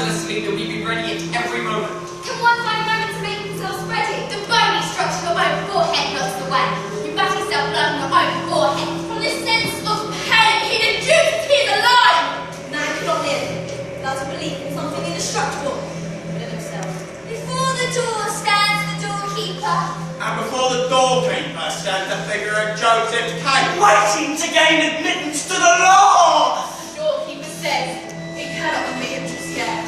mercilessly that we be ready at every moment. Can one find a moment to make themselves ready? The bony structure of your own forehead knocks the way. You bat yourself blood on your own forehead. From this sense of pain, he deduces he is alive. Man cannot live without a belief in something indestructible within himself. Before the door stands the doorkeeper. And before the doorkeeper stands the figure of Joseph Kane, waiting to gain admittance to the law. The doorkeeper says it cannot admit him just yet.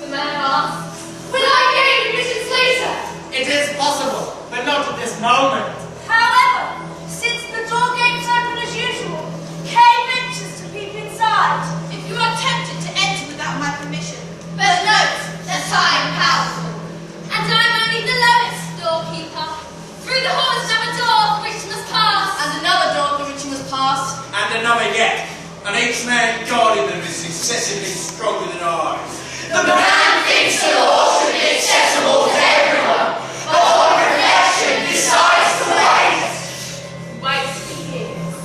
The man asks, will I gain admittance later? it is possible, but not at this moment. However, since the door gates open as usual, Kay ventures to peep inside. If you are tempted to enter without my permission. But note that I am powerful, and I am only the lowest doorkeeper. Through the halls of a door which must pass, and another door through which you must pass, And another yet, and each man guarding them is successively stronger than ours. The man thinks the law should be accessible to everyone, but on reflection decides the way. waits for years.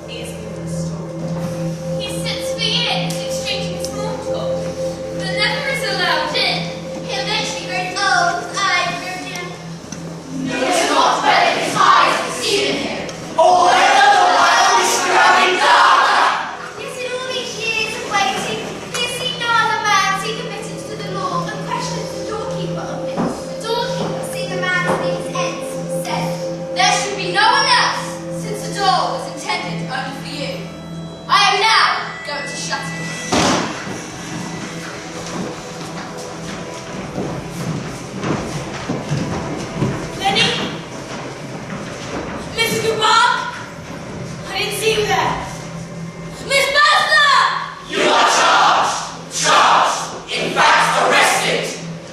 He is given a story. He sits for years exchanging small talk, but never is allowed in. He eventually grows old, eyes grow dim. Knows not whether his eyes deceiving him, or whether the world is growing darker. Yet in all these years of waiting, he has seen no other man seek admittance to the law and questions the doorkeeper of it. The doorkeeper, seeing the man as these ends, said, there should be no one else, since the door was intended only for you. I am now going to shut it. Lenny? Mrs. Goodbar? I didn't see you there. Miss Master! You are charged, in fact arrested,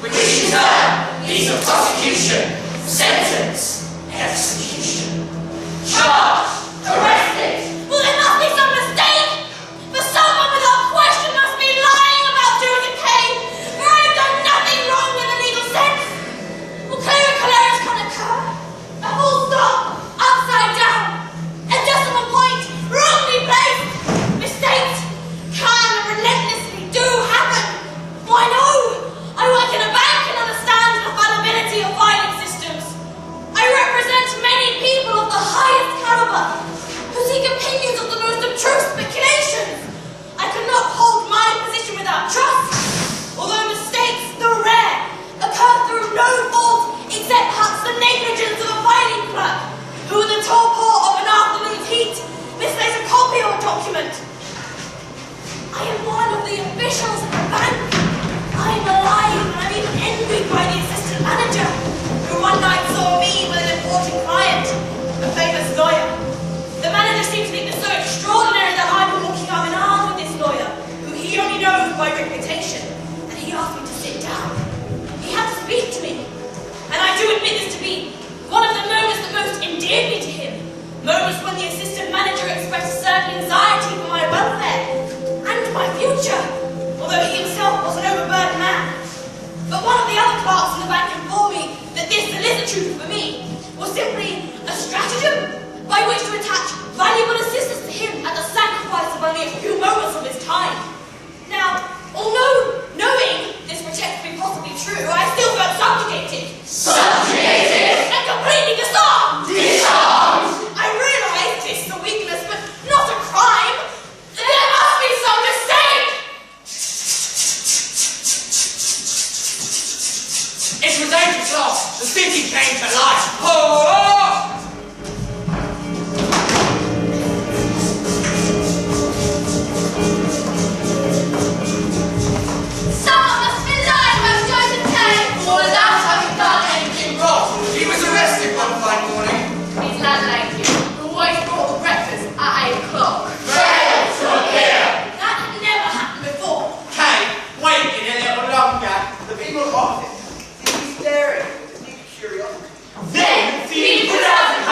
which in turn leads to prosecution, sentence, execution. Charged, arrested. Well, there must be some mistake! For someone without question must be lying about Joseph Kane, for I have done nothing wrong with the legal sense. Well, clear cholerics can occur. A full stop, upside down, a decimal point, wrongly placed. Mistakes can and relentlessly do happen. Why no? I work in a bank and understand the fallibility of filing systems. I represent many people of the highest caliber who seek opinions of the most abstruse speculations. I cannot hold my position without trust, although mistakes, though rare, occur through no fault except perhaps the negligence of a filing clerk who in the torpor of an afternoon's heat misplaces a copy of a document. I am one of the officials at the bank. I am alive and I'm even envied by the assistant manager who one night saw me with an important client, a famous lawyer. The manager seemed to think this so extraordinary that I was walking arm in arm with this lawyer, who he only knows by reputation, and he asked me to sit down. He had to speak to me, and I do admit this to be one of the moments that most endeared me to him. Moments when the assistant manager expressed certain anxiety for my welfare and my future, although he himself was an overburdened man. But one of the other clerks in the bank informed me that this solicitude for me was simply a stratagem by which to attach valuable assistance to him at the sacrifice of only a few moments of his time. Now, although knowing this pretends to be possibly true, I still felt subjugated. Subjugated. And completely disarmed. Disarmed. I realized this is a weakness, but not a crime. There must be some mistake. It was 8 o'clock. The city came to life. Oh! Someone must be lying about Joseph Kane. Or without having done anything wrong. He was arrested one fine morning. He's landlady, who always brought the breakfast at 8 o'clock. Failed to appear. That had never happened before. Kane waited a little longer. The people opposite seemed staring with deep curiosity. Then, being put out of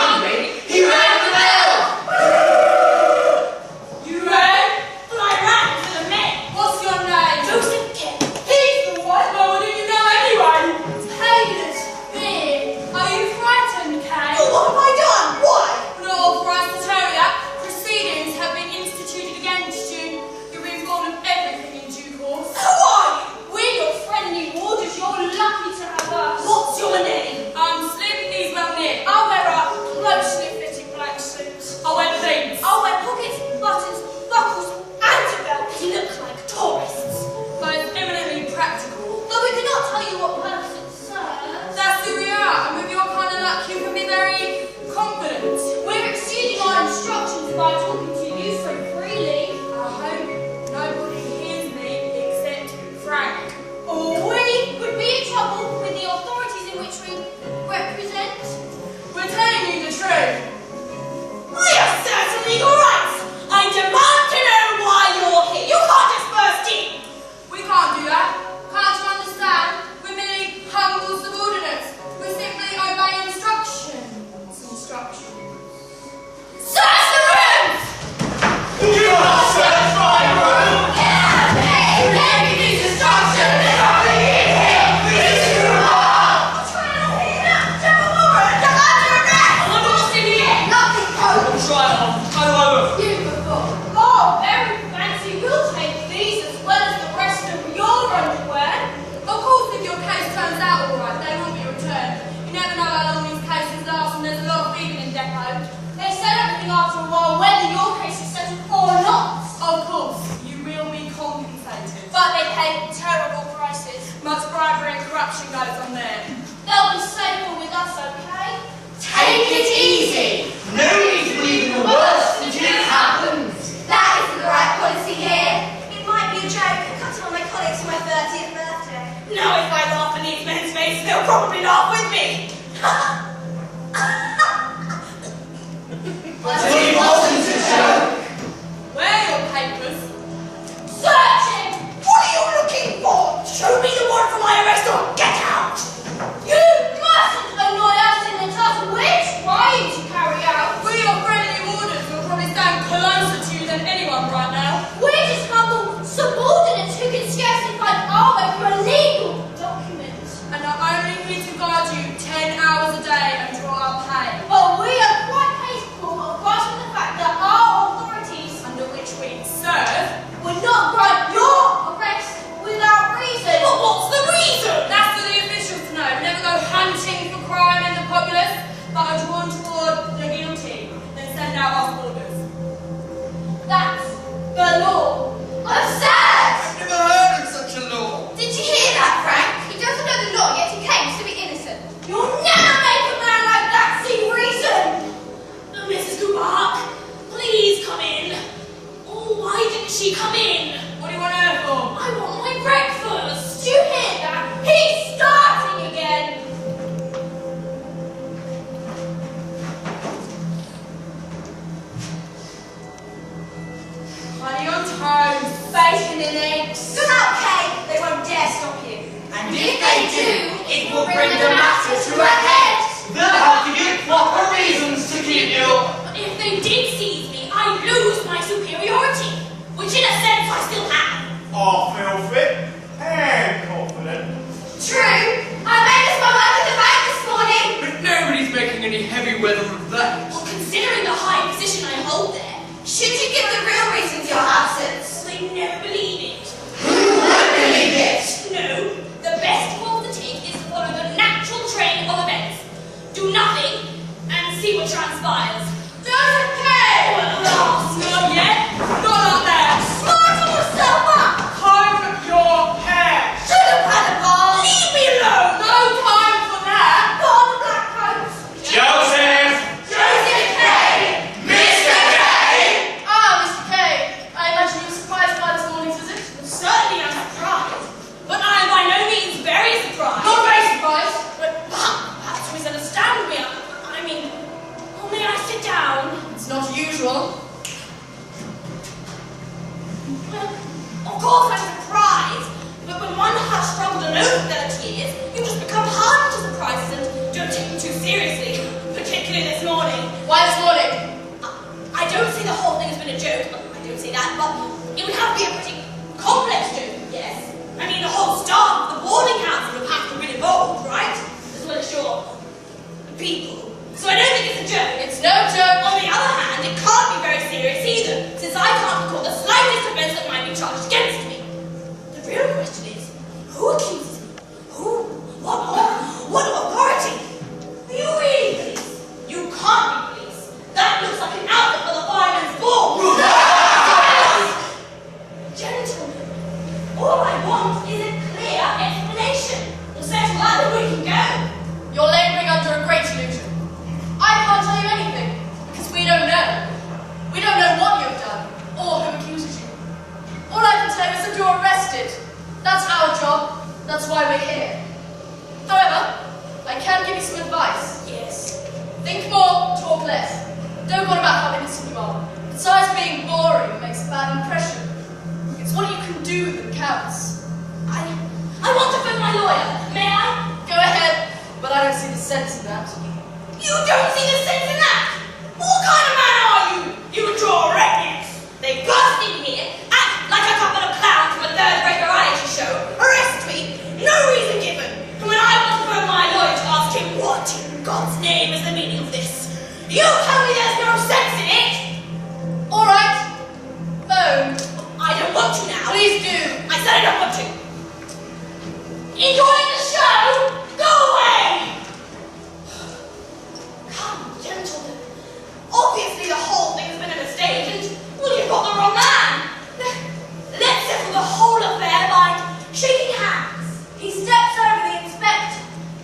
reception guys on there. They'll be safer with us, okay? Take it easy. No need to believe in the worst until it happens. That isn't the right policy here. It might be a joke, cutting on my colleagues for my 30th birthday. No, if I laugh in these men's faces, they'll probably laugh with me. But it wasn't a joke. Where are your papers? Searching! What are you looking for? Show me the warrant for my arrest or get out! You mustn't annoy us in the task we're trying to carry out. We're your friendly orders. We'll probably stand closer to you than anyone right now. We're just humble subordinates who can scarcely find our way through a legal document. And are only here to guard you 10 hours a day and draw our pay. But we are quite capable of grasping the fact that our authorities, under which we serve, would not grant your arrest without reason. But what's the reason? That's for the officials to know. We never go hunting for crime in the populace, but are drawn toward the guilty, then send out our orders. That's the law. Absurd! I've never heard of such a law. Did you hear that, Frank? He doesn't know the law, yet he claims to be innocent. You'll never make a man like that see reason! Mrs. Dubac, please come in. Oh, why didn't she come in? What do you want her for? I want my breakfast. Do you hear that? He's starting again. Honey on toast, bacon and eggs. Come out, Kate. They won't dare stop you. And if they do, it will bring the matter to a head. They'll have to give proper reasons to keep you. But if they did seize me, I lose my superiority, which in a sense I still have. I feel fit and confident. True. I made us my work at the bank this morning. But nobody's making any heavy weather of that. Well, considering the high position I hold there, should you give the real reason for your absence? They never believe it. Who would believe it? No. The best course to take is to follow the natural train of events. Do nothing and see what transpires. Doesn't care! Well, not yet. Not out there. Smarten yourself up! Comb your hair. Should have had a bar. Leave me alone! No time for that! Bar the black coats! Joseph! Joseph K. Mr. K. Ah, Mr. K. I imagine you were surprised by this morning's visit? Certainly I'm surprised. But I am by no means very surprised. Not very surprised? But perhaps you misunderstand me. I mean, oh, may I sit down? It's not usual. Well, of course I'm surprised. But when one has struggled alone for 30 years, you just become hardened to surprises and don't take them too seriously. Particularly this morning. Why this morning? I don't say the whole thing has been a joke. I don't say that, but it would have to be a pretty complex joke, yes? I mean, the whole staff of the boarding house would have to be involved, right? As well as your people. So I don't think it's a joke. It's no joke. On the other hand, it can't be very serious either, since I can't recall the slightest offense that might be charged against me. The real question is, who accuses me? Who? What authority? Are you really police? You can't be police. That looks like an outfit for the fireman's ball. Gentlemen, all I want is a clear explanation. We'll settle that and we can go. You're labouring under a great illusion. I can't tell you anything, because we don't know. We don't know what you've done, or who accuses you. All I can tell you is that you're arrested. That's our job. That's why we're here. However, I can give you some advice. Yes. Think more, talk less. Don't go on about how innocent you are. Besides being boring makes a bad impression. It's what you can do that counts. I want to phone my lawyer. May I? Go ahead, but I don't see the sense in that. You don't see the sense in that? What kind of man are you? You would draw rednecks. They burst in here, act like a couple of clowns from a third-rate variety show, arrest me, no reason given. And when I want to phone my lawyer to ask him what in God's name is the meaning of this, you tell me there's no sense in it. All right. Phone. I don't want to now. Please do. I said I don't want to. Enjoying the show? Go away! Come, gentlemen. Obviously the whole thing has been a mistake and, well, you've got the wrong man. Let's settle the whole affair by shaking hands. He steps over the inspector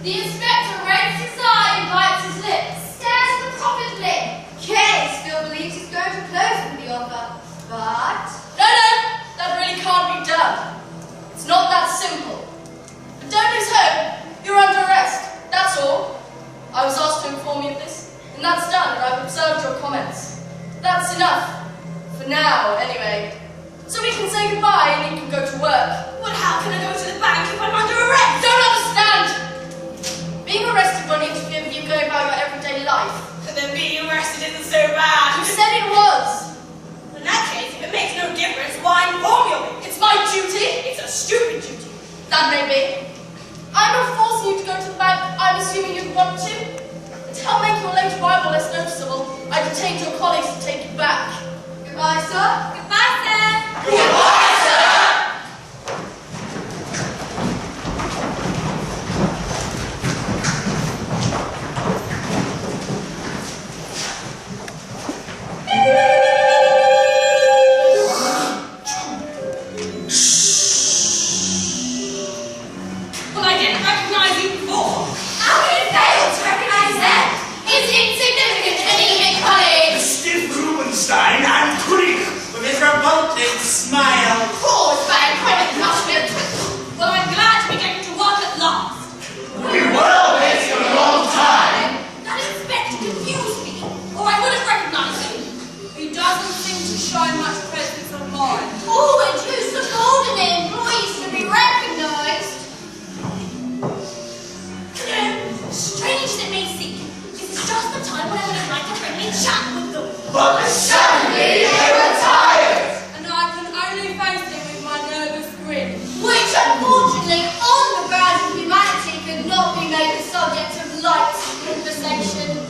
The inspector raises his eye and bites his lips, stares at the prophetly. Kay still believes he's going to close with the offer, but... No, that really can't be done. It's not that simple. But don't lose hope. You're under arrest. That's all. I was asked to inform you of this, and that's done, and I've observed your comments. That's enough. For now, anyway. So we can say goodbye and you can go to work. But how can I go to the bank if I'm under arrest? Don't understand! Being arrested won't interfere with you going about your everyday life. And then being arrested isn't so bad. You said it was. In that case, if it makes no difference, why inform you? It's my duty. It's a stupid duty. That may be. I'm not forcing you to go to the bank. I'm assuming you'd want to. And to help make your late arrival less noticeable, I detained your colleagues to take you back. Goodbye, sir. Goodbye, sir. Goodbye, sir! Well, I didn't recognize you before. How can you fail to recognize that? It's insignificant, anemic colleague. Stiff Rubenstein and Creek with his revolting smile. Caused by a chronic punishment. Well, I'm glad to be getting to work at last. We were waiting a long time. That inspector confused me, or I would have recognized him. He doesn't seem to show much presence of mind. Oh, it's just the golden employees to be recognized. Strange as it may seem, this is just the time when I would have liked a friendly chat with them. But suddenly they were tired. And I can only face him with my nervous grin. Which, unfortunately, on the grounds of humanity, could not be made the subject of light conversation.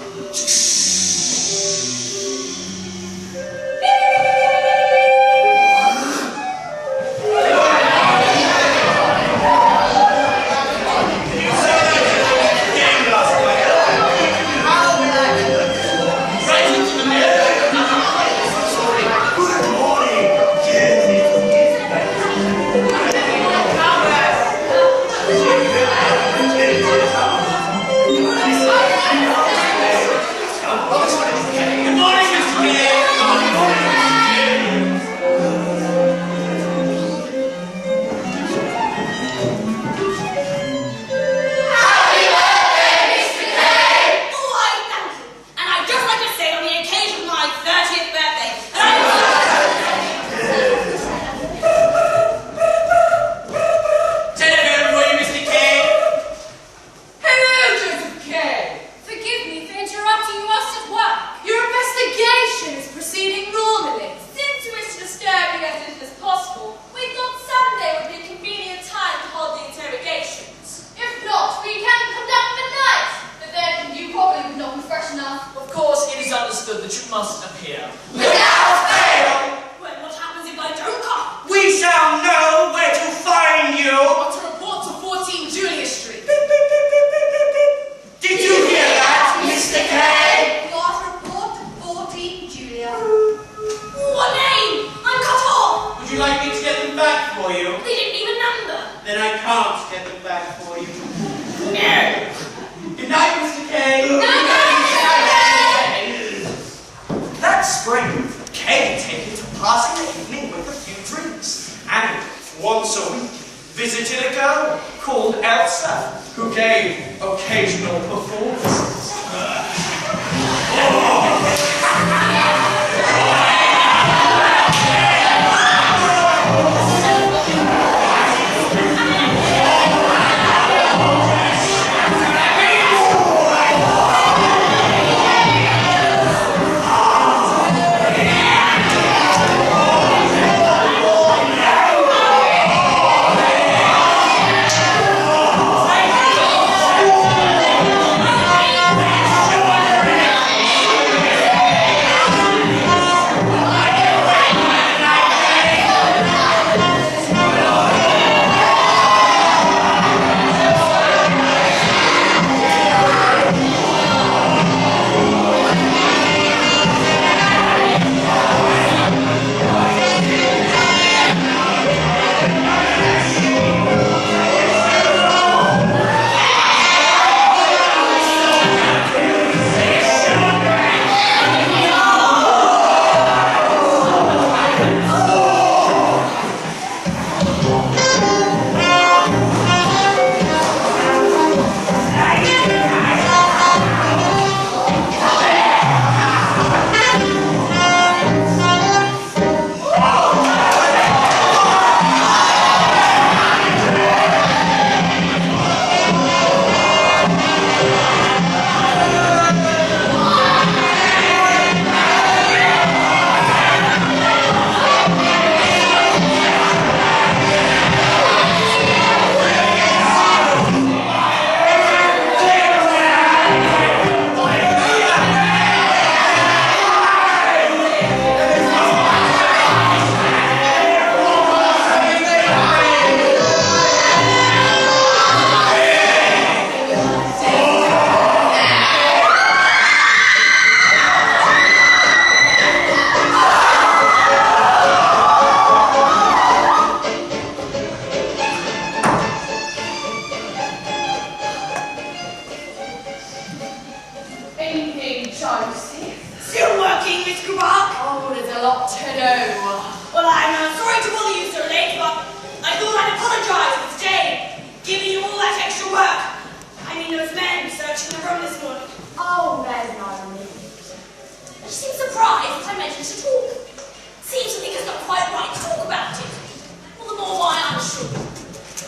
Hello. Well, I'm sorry to bother you so late, but I thought I'd apologise for today, giving you all that extra work. I mean, those men searching the room this morning. Oh, there's no need. She seems surprised that I mentioned to talk. Seems to think it's not quite right to talk about it. All the more why I'm sure.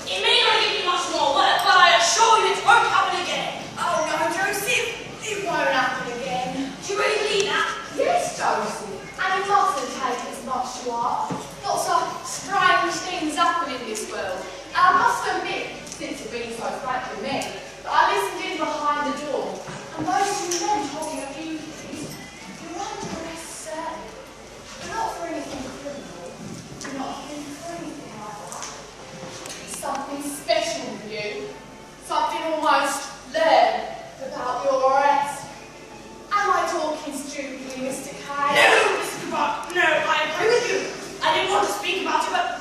It may not give you much more work, but I assure you it won't happen again. Oh no, Josie, it won't happen again. Do you really believe that? Yes, Josie. And it mustn't take as much to heart. Lots of strange things happen in this world. And I must admit, since it's been so frank with me, that I listened in behind the door, and those two men told me a few things. You're under arrest, sir. But not for anything criminal. You're not in for anything like that. Something special with you. Something almost learned about your arrest. Am I talking stupidly, Mr. Kay? No, Mr. Brock, no, I agree with you. I didn't want to speak about it, but...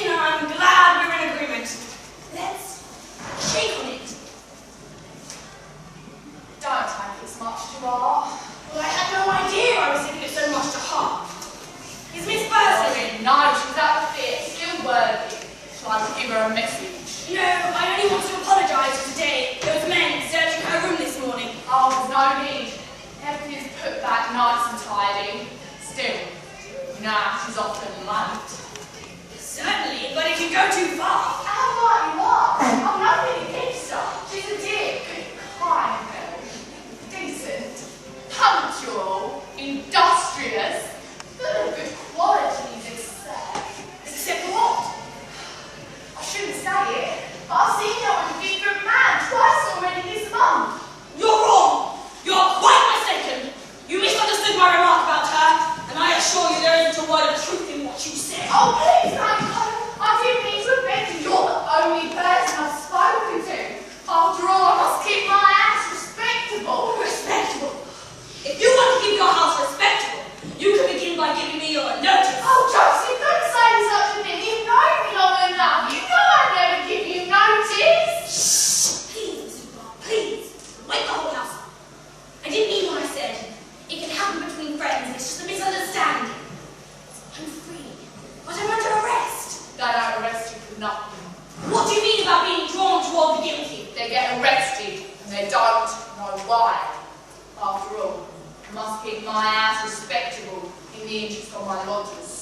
I'm glad we're in agreement. Let's shake on it. Don't take it so much to heart. Well, I had no idea I was taking it so much to heart. Is Miss Bursary? No, she's out of fit, still working. Shall I give her a message? No, I only want to apologise for today. Those men searching her room this morning. Oh, there's no need. Everything's put back nice and tidy. Still, she's often late. Certainly, but it can go too far. How right you are. I'm nothing against her. She's a dear, good, kind girl. Decent, punctual, industrious, full of good qualities, except what? I shouldn't say it, but I've seen her with a different man twice already this month. You're wrong. You're quite mistaken. You misunderstood my remark about her, and I assure you there isn't a word of truth in what you said. Oh, please, I didn't mean to offend you. You're the only don't know why. After all, I must keep my house respectable in the interest of my lodgers.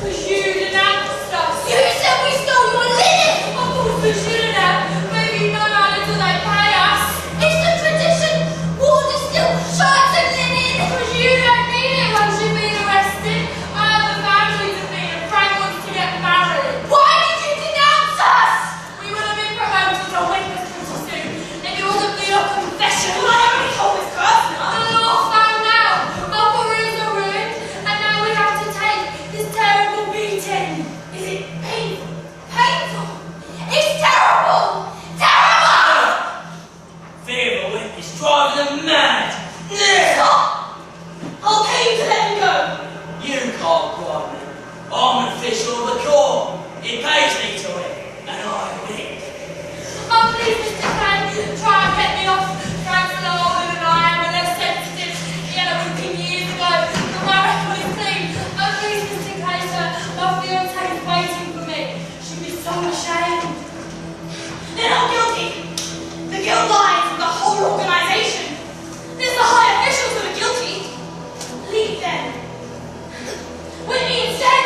'Cause you denounced us. You said we stole your linen. Of course we shouldn't have. Maybe not until they pay us. It's the tradition. War is still shirts and linen. 'Cause you don't need it once you've been arrested. I have a family to feed and Frank wants to get married. Why did you denounce us? We would have been promoted to witness pretty soon. If it wasn't for your confession. Well, I only told this person. The law found out. Our careers are ruined. And now we have to take this terrible beating. Is it painful? Painful? It's terrible! Terrible! Fear of a witness drives them mad. Stop! I'll pay you to let him go. You can't bribe me. I'm an official of the court. It pays me to it, and I win. Oh, please, Mr. Frank, try and get me off. Frank's a lot older than I am and less sensitive. He had a whipping years ago, but my record is clean. Oh, please, Mr. Kaiser, my fiancé is waiting for me. She'll be so ashamed. They're not guilty. The guilt lies with the whole organisation. There's the high officials that are guilty. Leave them. With me instead.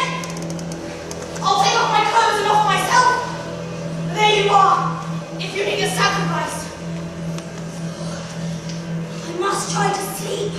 I'll take off my clothes and off myself. There you are. If you need a sacrifice. I must try to sleep.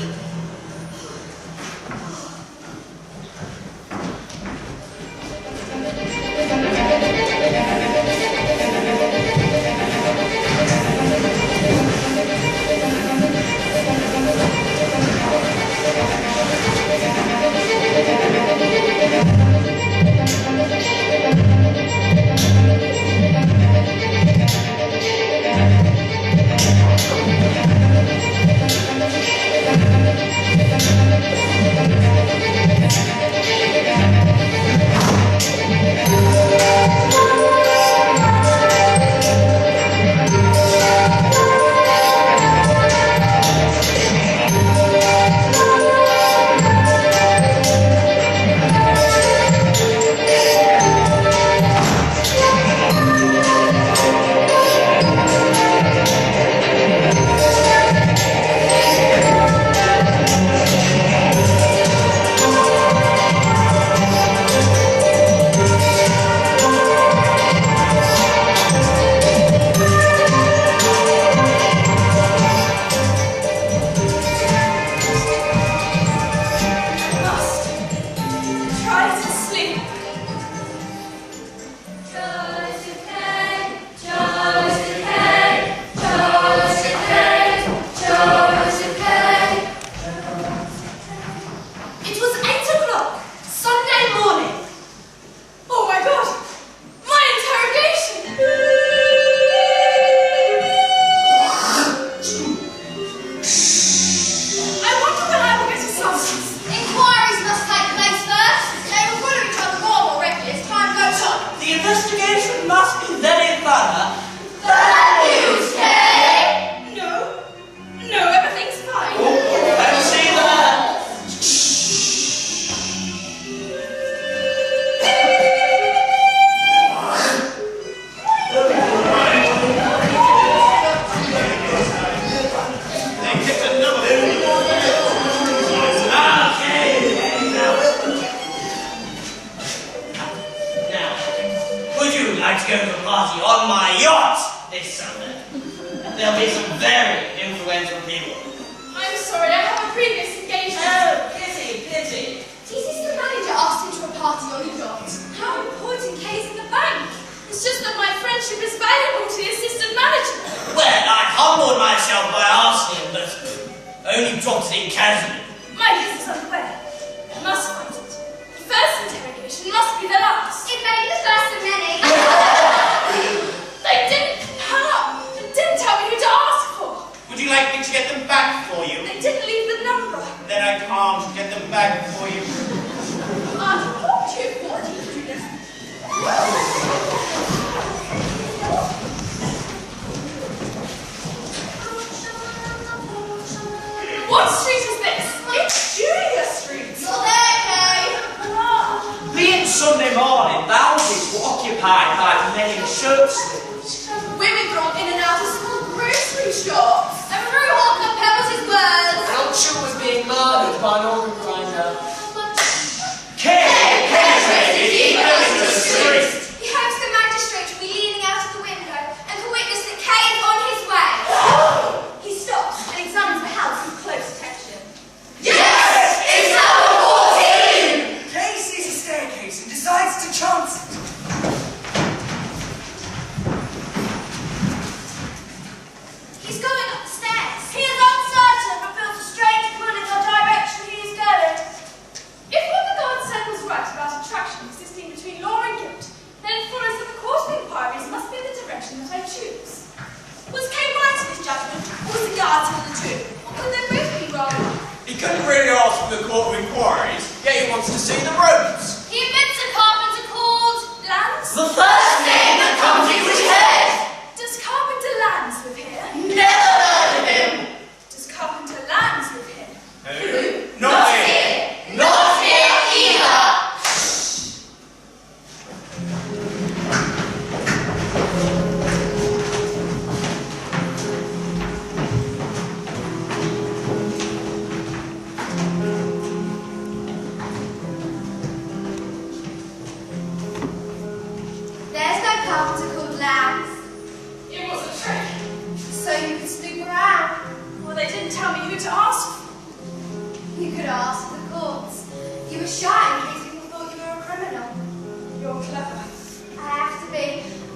What street is this? It's Julia Street. You're there, Kay. Being Sunday morning, the houses were occupied by men in shirt sleeves. Women brought in and out of small grocery shops. And through Hawker Pebbles his words. An old shoe was being murdered by an organ grinder. Kay penetrated to see the rooms. He admits a carpenter called Lance. The first name that comes into his head. Does Carpenter Lance live here? Never heard of him. Does Carpenter Lance live here? Who? Not here. Not here either. There's no carpenter called Lance. It was a trick. So you could snoop around. Well, they didn't tell me who to ask. You could ask the courts. You were shy in case people thought you were a criminal. You're clever. I have to be.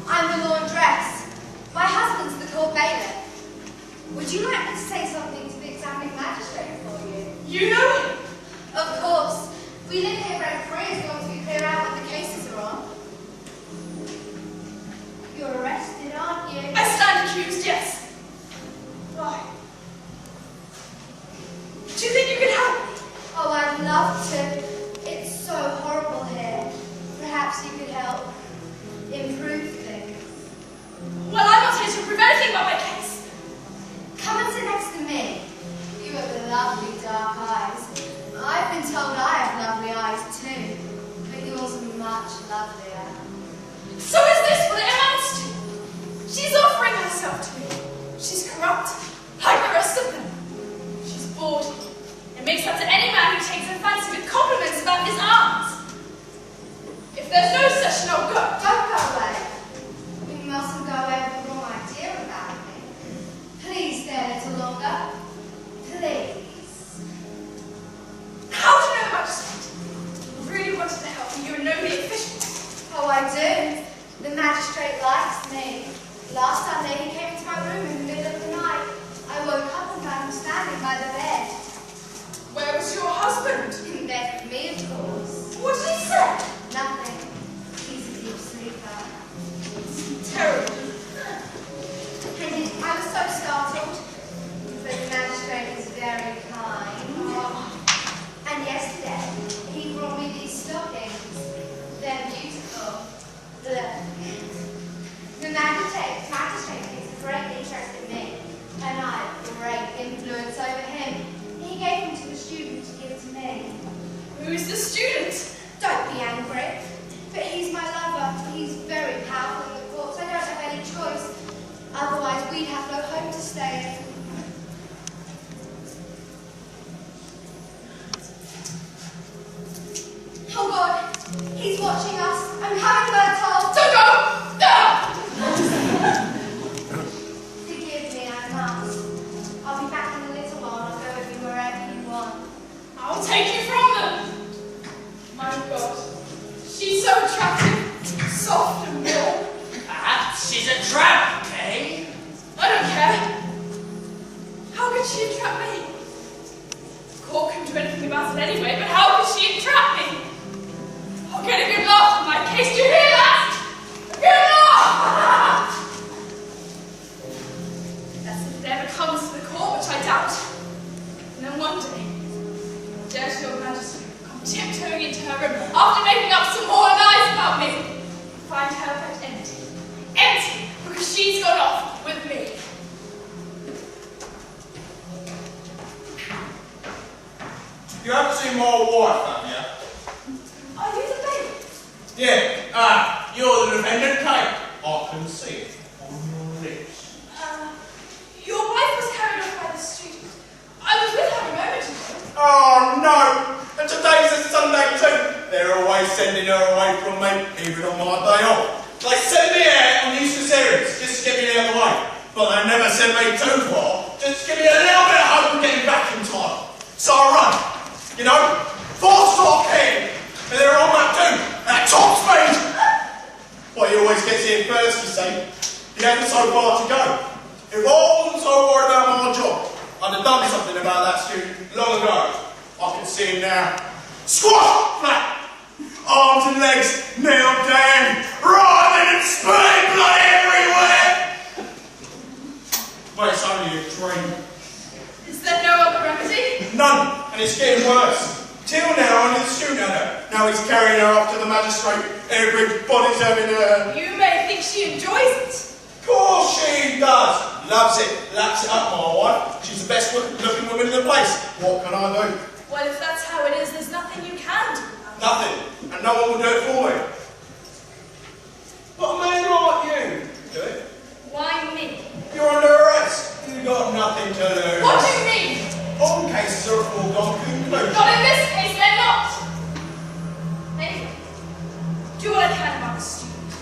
I'm the laundress. My husband's the court bailiff. Would you like me to say something to the examining magistrate for you? You know him? Of course. We live here rent-free as long as we clear out when the cases are on. You're arrested, aren't you? I stand accused, yes. Why? Do you think you can help me? Oh, I'd love to. It's so horrible here. Perhaps you could help improve things. Well, I'm not here to prove anything about my case. Come and sit next to me. You have lovely dark eyes. I've been told I have lovely eyes too, but yours are much lovelier. So is this what it amounts to? She's offering herself to me. She's corrupt, like the rest of them. She's bored and makes up to any man who takes a fancy with compliments about his arms. If there's no session, I'll go. Don't go away. We mustn't go away with the wrong idea about me. Please stay a little longer. Please. How do you know the magistrate? You really wanted to help me. You and nobody efficient. Oh, I do. The magistrate likes me. Last Sunday he came into my room in the middle of the night. I woke up and found him standing by the bed. Where was your husband? In bed with me, of course. What did he say? Nothing. He's a deep sleeper. It's terrible. I was so startled. But the magistrate is very kind. Oh. And yesterday he brought me these stockings. They're beautiful. Look. The magistrate takes a great interest in me, and I have great influence over him. He gave them to the student to give to me. Who's the student? Don't be angry. But he's my lover. He's very powerful in the courts. I don't have any choice. Otherwise, we'd have no home to stay in. Oh God, he's watching us. I'm having that told. Don't go! No! Forgive me, I must. I'll be back in a little while. I'll go with you wherever you want. I'll take you from them. My God, she's so attractive, soft and warm. Perhaps she's a trap, eh? I don't care. How could she entrap me? The court couldn't do anything about it anyway, but how could she entrap me? I'll get a good laugh in my case. Do you hear that? A good laugh! That's if it ever comes to the court, which I doubt. And then one day, Jess, your Majesty, will come tiptoeing into her room after making up some more lies about me. Find her bed empty. Empty, because she's gone off with me. You haven't seen my wife, have you? Are you the baby? Yeah, you're the defendant, Kate. I can see it on your lips. Your wife was carried off by the student. I was with her a moment ago. Oh no! And today's a Sunday too. They're always sending her away from me, even on my day off. They send me out on useless errands just to get me out of the way. But they never send me too far, just to give me a little bit of hope of getting back in time. So I run, you know, 4-star pen, and they're on that too, at top speed. Well, he always gets here first, you see. He hasn't so far to go. If I wasn't so worried about my job, I'd have done something about that student long ago. I can see him now. Squash! Flat! Arms and legs nailed down, writhing and spilling blood everywhere! But it's only a dream. Is there no other remedy? None, and it's getting worse. Till now, only the student had her. Now he's carrying her off to the magistrate. Everybody's having her. You may think she enjoys it. Of course she does. Loves it. Laps it up, my wife. She's the best looking woman in the place. What can I do? Well, if that's how it is, there's nothing you can do. Nothing. And no one will do it for me. But a man like you can do it. Why me? You're under arrest. You've got nothing to lose. What do you mean? All cases are a foregone conclusion. Not in this case, they're not. Anyway, do what I can about the student.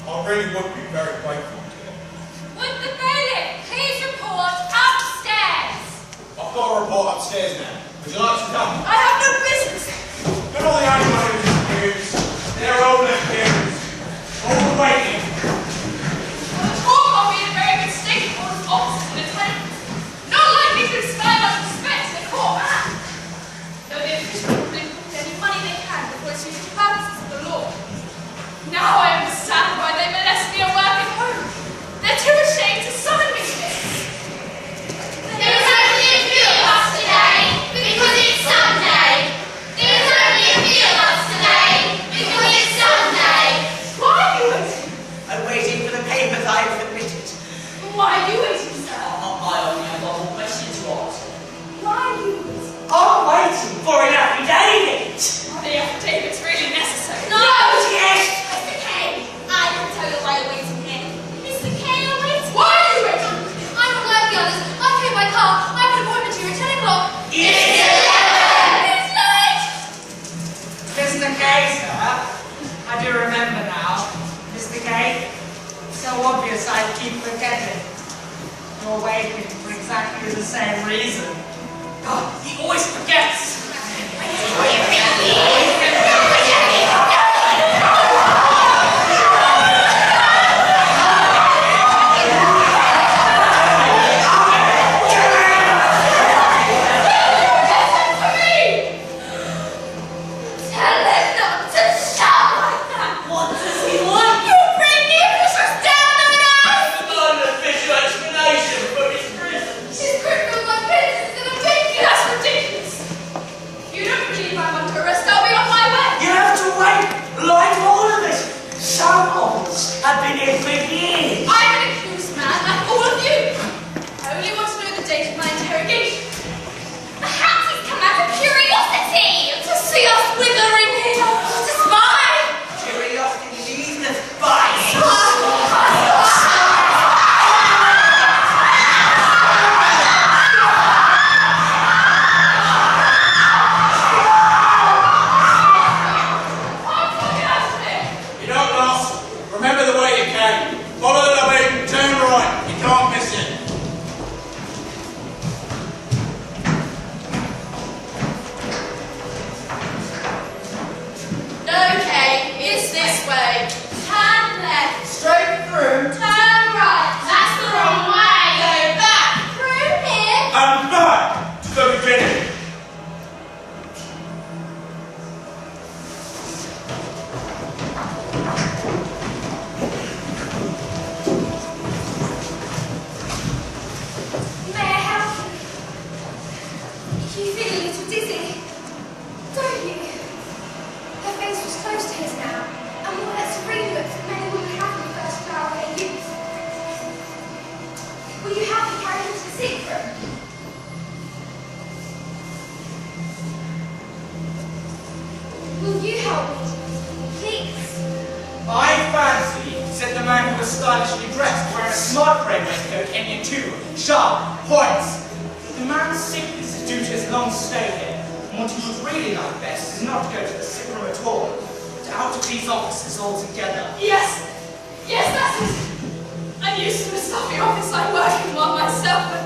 I really would be very grateful to you. Would the bailiff please report upstairs? I've got a report upstairs now. Would you like to come? I have no business. You're not the only one who's accused. They're all accused. All waiting. Well, the talk of me in a very good state for his officers and attendants. Not likely to expand our respect in the court. Though the officials will bring any money they can before it's used for purposes of the law. Now I understand why they molest me at work at home. They're too ashamed to summon me to this. There's only a few of us today because it's Sunday. There's only a few of us today because it's Sunday. Why are you waiting? I'm waiting for the papers I've submitted. Why are you waiting, sir? I only have one more question to ask. Why are you waiting? I'm waiting for an affidavit. Are the affidavits really necessary? No! Yes. Mr. K, I can tell you why you're waiting here. Mr. K, you're waiting. Why are you waiting? I'm not like the others. I came by car. I have an appointment here at 10 o'clock. It's 11! It's late! Mr. K, sir. I do remember now. Mr. K, so obvious I keep forgetting. You're waiting for exactly the same reason. God, he always forgets. Tell him not to shout like that. What does he want? You bring the officials down on us! Unofficial explanation for his prison. She's criminal like this. It's ridiculous. That's ridiculous. If you don't believe I'm under arrest, I'll be on my way. You have to wait, like all of us. Some of us have been here for years. I'm an accused man, like all of you. I only want to know the date of my interrogation. Perhaps he's come out of curiosity to see us withering here, to spy. Curiosity leads to spying. You don't lost. Remember the way you came. Follow the lobby, turn right. You can't miss it. Okay, it's this way. Turn left. Straight through. Turn right. That's the wrong way. Go back. Through here. And back to the beginning. May I help you? You feel a little dizzy, don't you? Her face was close to his now, and wore that serene look that many women have in the first flower of their youth. Will you help me carry him to the sick room? Will you help me? Please. I fancy, said the man who was stylishly dressed, wearing a smart grey waistcoat ending in 2 sharp points. The man's sickness is due to his long stay here, and what he would really like best is not to go to the sick room at all, but out of these offices altogether. Yes, that's it. I'm used to a stuffy office like working one myself, but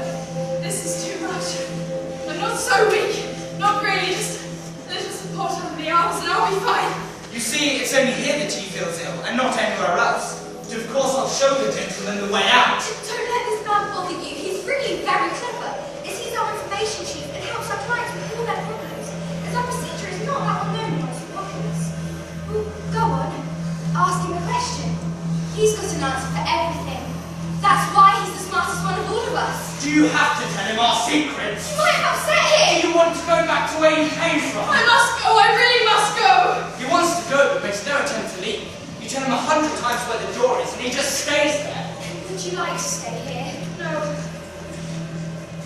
this is too much. I'm not so weak, not really, just a little support under the arms and I'll be fine. You see, it's only here that he feels ill, and not anywhere else. But of course I'll show the gentleman the way out. Don't let this man bother you. He's really very clever. It's his own information chief and helps our clients with all their problems. As our procedure is not that well known amongst the populace. Well, go on. Ask him a question. He's got an answer for everything. That's why he's the smartest one of all of us. Do you have to tell him our secrets? You might upset him. You you want to go back to where you came from? I must go, I really must go. He wants to go, but makes no attempt to leave. You tell him 100 times where the door is, and he just stays there. Would you like to stay here? No.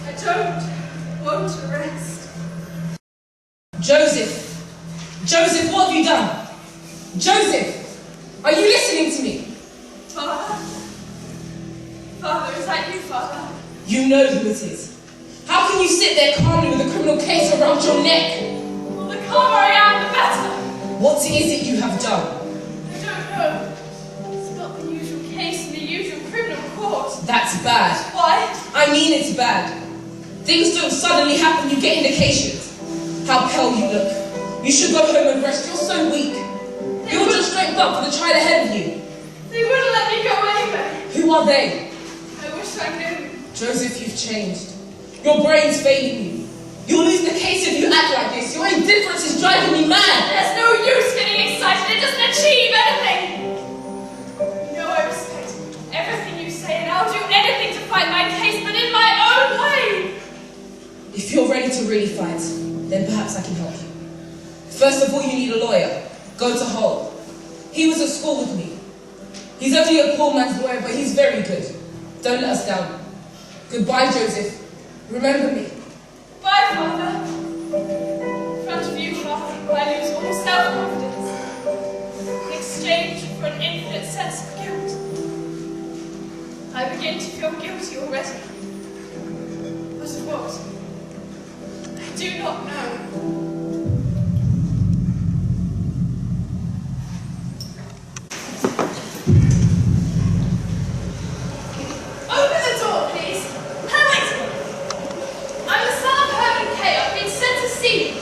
I don't want to rest. Joseph! Joseph, what have you done? Joseph! Are you listening to me? Father? Father, is that you, Father? You know who it is. How can you sit there calmly with a criminal case around your neck? Well, the calmer I am, the better. What is it you have done? I don't know. It's not the usual case in the usual criminal court. That's bad. Why? I mean it's bad. Things don't suddenly happen, you get indications. How pale you look. You should go home and rest, you're so weak. You'll just strength up for the trial ahead of you. They wouldn't let me go anyway. Who are they? I wish I knew. Joseph, you've changed. Your brain's failing you. You'll lose the case if you act like this. Your indifference is driving me mad. There's no use getting excited. It doesn't achieve anything. You know I respect everything you say, and I'll do anything to fight my case, but in my own way. If you're ready to really fight, then perhaps I can help you. First of all, you need a lawyer. Go to Hull. He was at school with me. He's only a poor man's lawyer, but he's very good. Don't let us down. Goodbye, Joseph. Remember me. Bye, Father. In front of you, Father, I lose all self-confidence. In exchange for an infinite sense of guilt. I begin to feel guilty already. But of what? I do not know. Open the door, please. Hurry! I'm the son of Herman Kay. I've been sent to see you.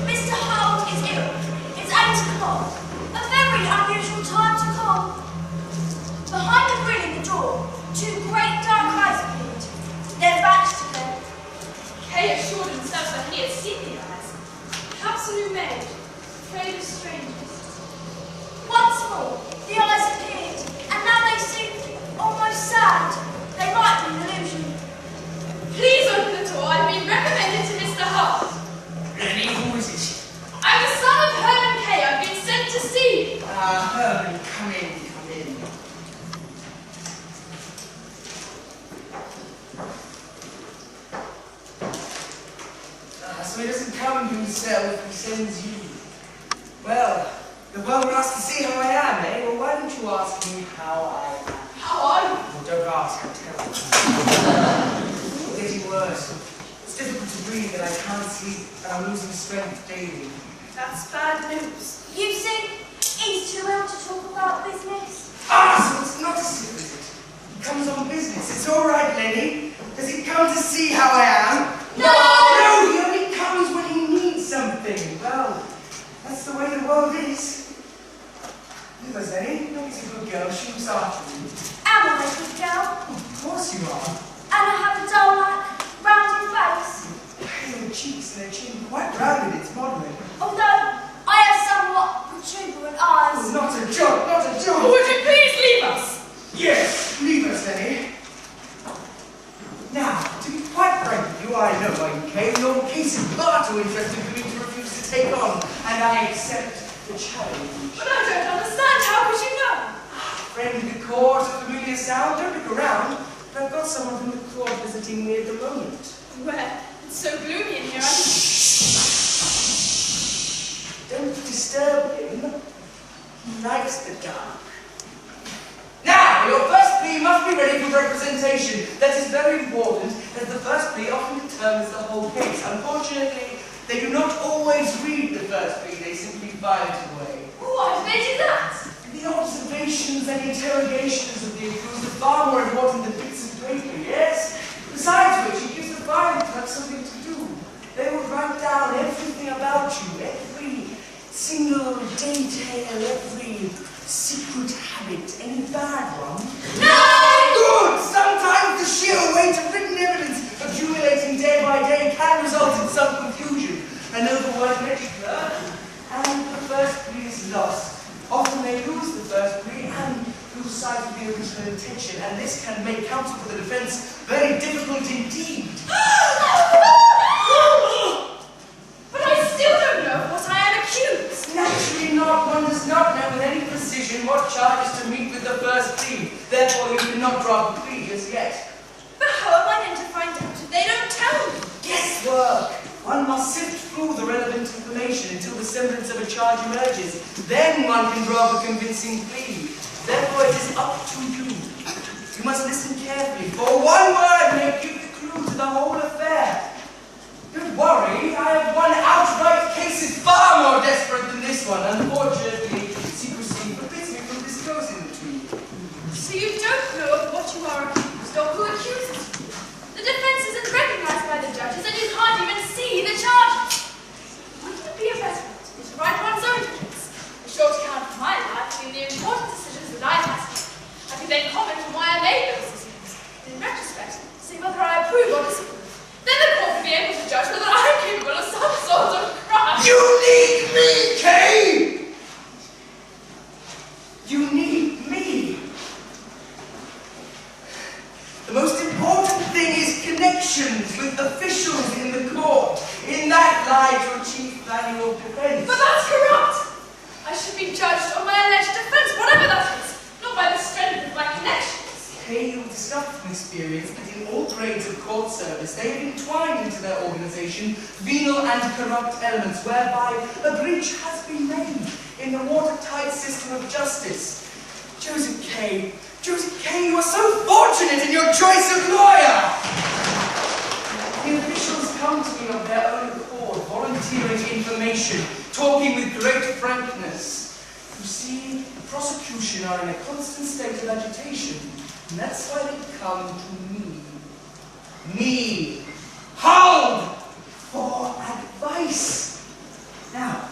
Mr. Harold is ill. It's 8 o'clock. A very unusual time to call. Behind the grill in the door, 2 great dark eyes appeared. Their backs to them. Kay assured himself that he had seen the eyes. Perhaps a new maid, afraid of strangers. Once more, the eyes appeared, and now they seemed almost sad. They might be an illusion. Please open the door. I've been recommended to Mr. Hart. Really? Who is it? I'm the son of Herman Kay. I've been sent to see you. Herman, come in, come in. So he doesn't come himself, he sends you. Well, the world wants to see how I am, eh? Well, why don't you ask me how I am? How are you? Well, don't ask, I'll tell you. It's getting worse. It's difficult to breathe and I can't sleep and I'm losing strength daily. That's bad news. You see, he's too ill to talk about business. So it's not a sick visit. He comes on business. It's all right, Lenny. Does he come to see how I am? No, he only comes when he needs something. Well, that's the way the world is. Leave us, Lenny. Nobody's a good girl. She was after you. Am I a good girl? Of course you are. And I have a doll-like, rounded face. Her cheeks and her chin quite rounded. It's modelling. Although I have somewhat protuberant eyes. Not a joke, not a joke. Would you please leave us? Yes, leave us, Lenny. Now, to be quite frank with you, I know why you came. Your case is far too interesting for me to refuse to take on, and I accept the challenge. But I don't understand. How could you know? Friendly court, a familiar sound. Don't look around. I've got someone from the court visiting me at the moment. Where? It's so gloomy in here. Don't disturb him. He likes the dark. Now, your first plea must be ready for representation. That is very important, as the first plea often determines the whole case. Unfortunately, they do not always read the first plea. They simply file it away. Why did they do that? The observations and interrogations of the accused are far more important than bits of paper, yes? Besides which, it gives the filing clerk something to do. They will write down everything about you, every single detail, every secret habit. Any bad one? No! Good! Sometimes the sheer weight of written evidence accumulating day by day can result in some confusion. An overwhelmed clerk, and the first plea is lost. Often they lose the first plea and lose sight of the original intention, and this can make counsel for the defense very difficult indeed. condition, what charge is to meet with the first plea? Therefore, you cannot draw a plea as yet. But how am I going to find out if they don't tell me? Guesswork! One must sift through the relevant information until the semblance of a charge emerges. Then one can draw up a convincing plea. Therefore, it is up to you. You must listen carefully, for one word may give the clue to the whole affair. Don't worry, I have one outright cases far more desperate than this one. Unfortunately, secrecy forbids me from disclosing it to you. So you don't know of what you are accused or who accuses you. The defense isn't recognized by the judges and you can't even see the charges. Wouldn't it be a better way to write one's own defense? A short account of my life and the important decisions that I've had to make. I can then comment on why I made those decisions. In retrospect, see whether I approve or disapprove. Then the court will be able to judge whether I'm capable of some sort of crime. You need me, Kay! You need me. The most important thing is connections with officials in the court. In that lies your chief value of defense. But that's corrupt! I should be judged on my alleged defense, whatever that is, not by the strength of my connections. Kay, you will discover from experience that in all grades of court service, they have entwined into their organization venal and corrupt elements whereby a breach has been made in the watertight system of justice. Joseph Kay, you are so fortunate in your choice of lawyer! The officials come to me of their own accord, volunteering information, talking with great frankness. You see, the prosecution are in a constant state of agitation, and that's why they come to me. Me, Hold, for advice. Now,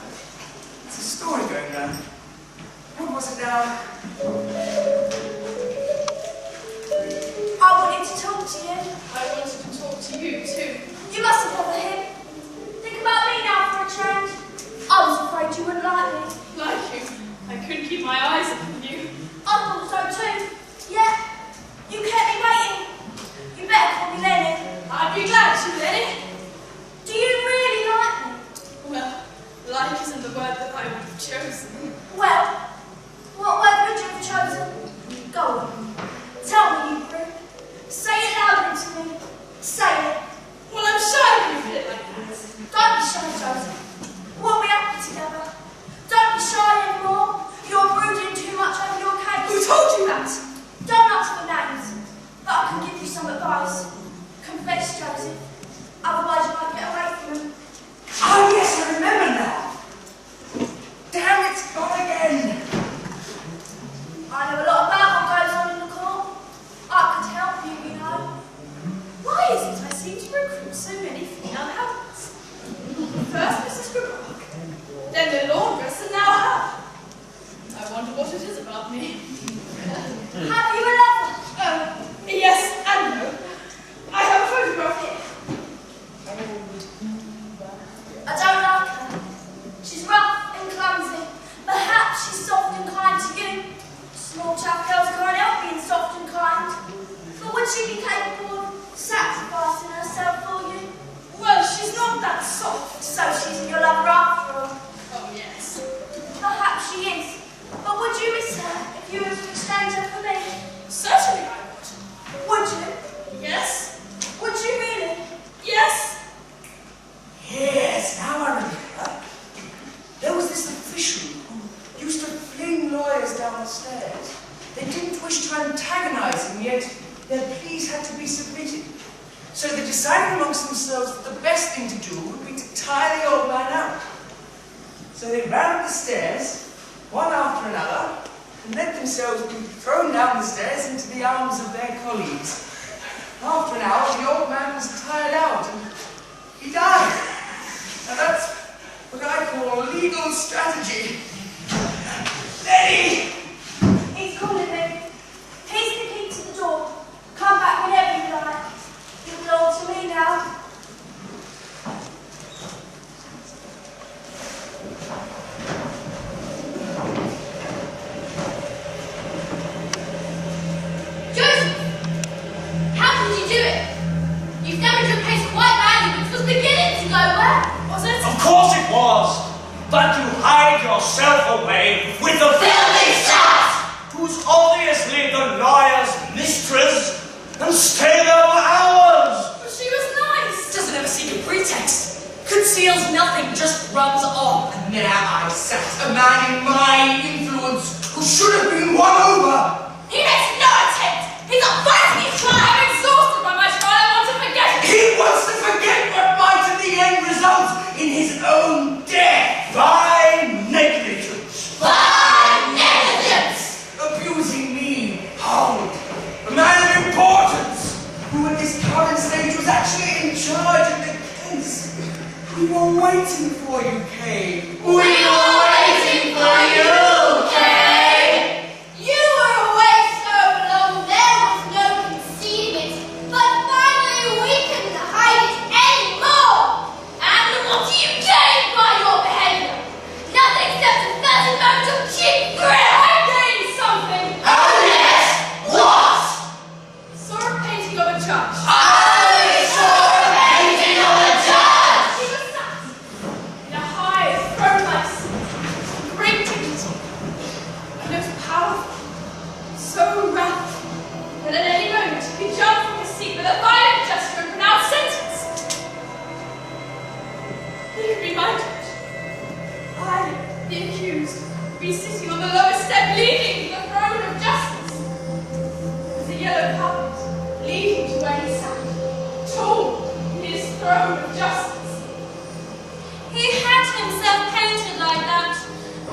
there's a story going on. What was it now? I wanted to talk to you. I wanted to talk to you too. You must have never him. Think about me now for a change. I was afraid you wouldn't like me. Like you, I couldn't keep my eyes on you. I thought so too. Yeah, you kept me waiting. You better call me Lenny. I'd be glad to, Lenny. Do you really like me? Well, like isn't the word that I would have chosen. Well, what word would you have chosen? Go on. Tell me, you prick. Say it loudly to me. Say it. Well, I'm shy when you put it like that. Don't be shy, Joseph. We'll be happy together. Don't be shy anymore. You're brooding too much over your case. Who told you that? Don't ask for names, but I can give you some advice. Confess, Joseph. Otherwise you might get away from them. Oh yes, I remember now. Damn, it's gone again. I know a lot about what goes on in the court. I could help you, you know. Why is it I seem to recruit so many female helpers? First Mrs. Berkoff, then the laundress, and now her. I wonder what it is about me. Have you a lover? Yes and no. I have a photograph here. I don't like her. She's rough and clumsy. Perhaps she's soft and kind to you. Small chap girls can't help being soft and kind. But would she be capable of sacrificing herself for you? Well, she's not that soft. So she's your lover after all. Oh, yes. Perhaps she is. But would you miss her if you were to exchange her for me? Certainly I would. Would you? Yes. Would you really? Yes. Yes, now I remember. There was this official who used to fling lawyers down the stairs. They didn't wish to antagonize him, yet their pleas had to be submitted. So they decided amongst themselves that the best thing to do would be to tire the old man out. So they ran up the stairs, one after another, and let themselves be thrown down the stairs into the arms of their colleagues. After an hour, the old man was tired out, and he died. And that's what I call legal strategy. Lenny! He's calling me. He's the key to the door. Come back whenever you like. You belong to me now. Joseph! How did you do it? You've damaged your case quite badly, which was beginning to go well, was it? Of course it was. But you hide yourself away with the Filthy side! who's obviously the lawyer's mistress, and stay there for hours. But she was nice. Doesn't ever seem a pretext. Conceals nothing, just rubs off. And there I sat, a man in my influence, who should have been won over. He makes no attempt. He's not fighting his trial. I'm exhausted by my trial. I want to forget it. He wants to forget what might in the end result in his own death by negligence. By negligence. Abusing me. How? A man of importance, who at this current stage was actually in charge of the case. We were waiting for you, Kay. We were waiting for you, Kay. You were away so long there was no conceiving it, but finally we couldn't hide it anymore. And what do you gain by your behavior? Nothing except a certain moment of cheap thrill. I gained something. Oh yes, what? Saw a painting of a judge. I saw a painting of a judge. He was sat in a high throne like seat, great dignity. He looked powerful, so rapid, that at any moment he jumped from his seat with a violent gesture and pronounced sentence. He could be my judge. I, the accused, would be sitting on the lowest step leading to the throne of justice. There was a yellow carpet leading to where he sat, tall in his throne of justice. He had himself painted like that.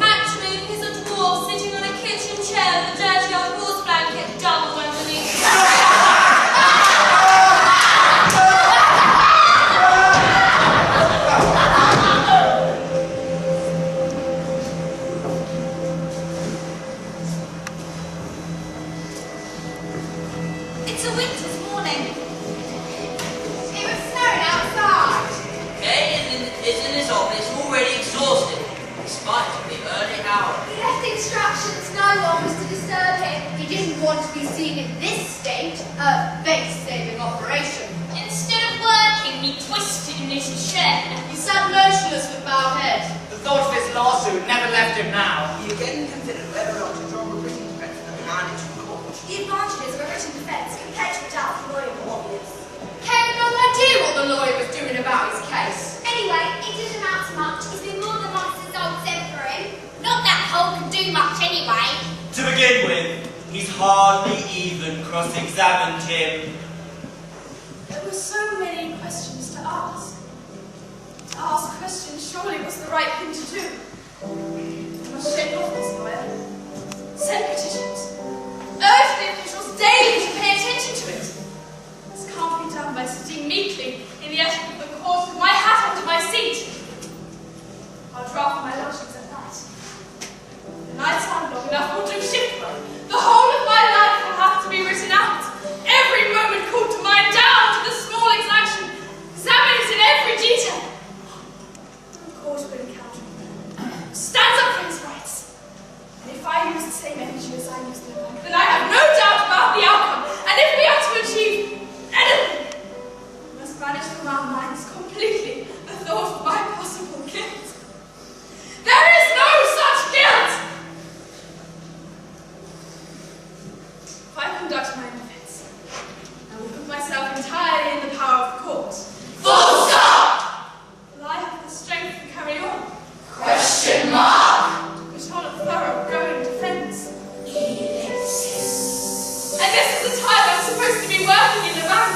Actually, he's a dwarf sitting on a kitchen chair with a dirty old horse blanket double underneath. It's a winter's morning. It was snowing outside. Kay is in his office already exhausted, despite the early hour. He left instructions no one was to disturb him. He didn't want to be seen in this state, a face-saving operation. Instead of working, he twisted in his chair. He sat motionless with bowed head. The thought of his lawsuit never left him now. You again considered whether or not to draw a written defense and hand it to the court. The advantages of a written defense compared to a doubtful lawyer were obvious. Ken had no idea what the lawyer was doing about his case. Anyway, it didn't amount to much. He's been more than once since I sent for him. Not that Hole can do much anyway. To begin with, he's hardly even cross-examined him. There were so many questions to ask. To ask questions surely was the right thing to do. I must shake off this lawyer. Send petitions. Urge the officials daily to pay attention to it. This can't be done by sitting meekly in the attic of the court with my hat under my seat. I'll draft my lodgings at night. The nights aren't long enough will do shift work. The whole of my life will have to be written out. Every moment called to mind down to the small exaction. Examine it in every detail. The court will encounter stands up for his rights. And if I use the same energy as I use the work, then I have no doubt about the outcome. And if we are to achieve anything, we must banish from our minds completely the thought of my possible guilt. There is no such guilt! If I conduct my defense, I will put myself entirely in the power of the court. Full stop! Will I have the strength to carry on? Question mark. Put on a thorough-going defense. And this is the time I'm supposed to be working in the bank.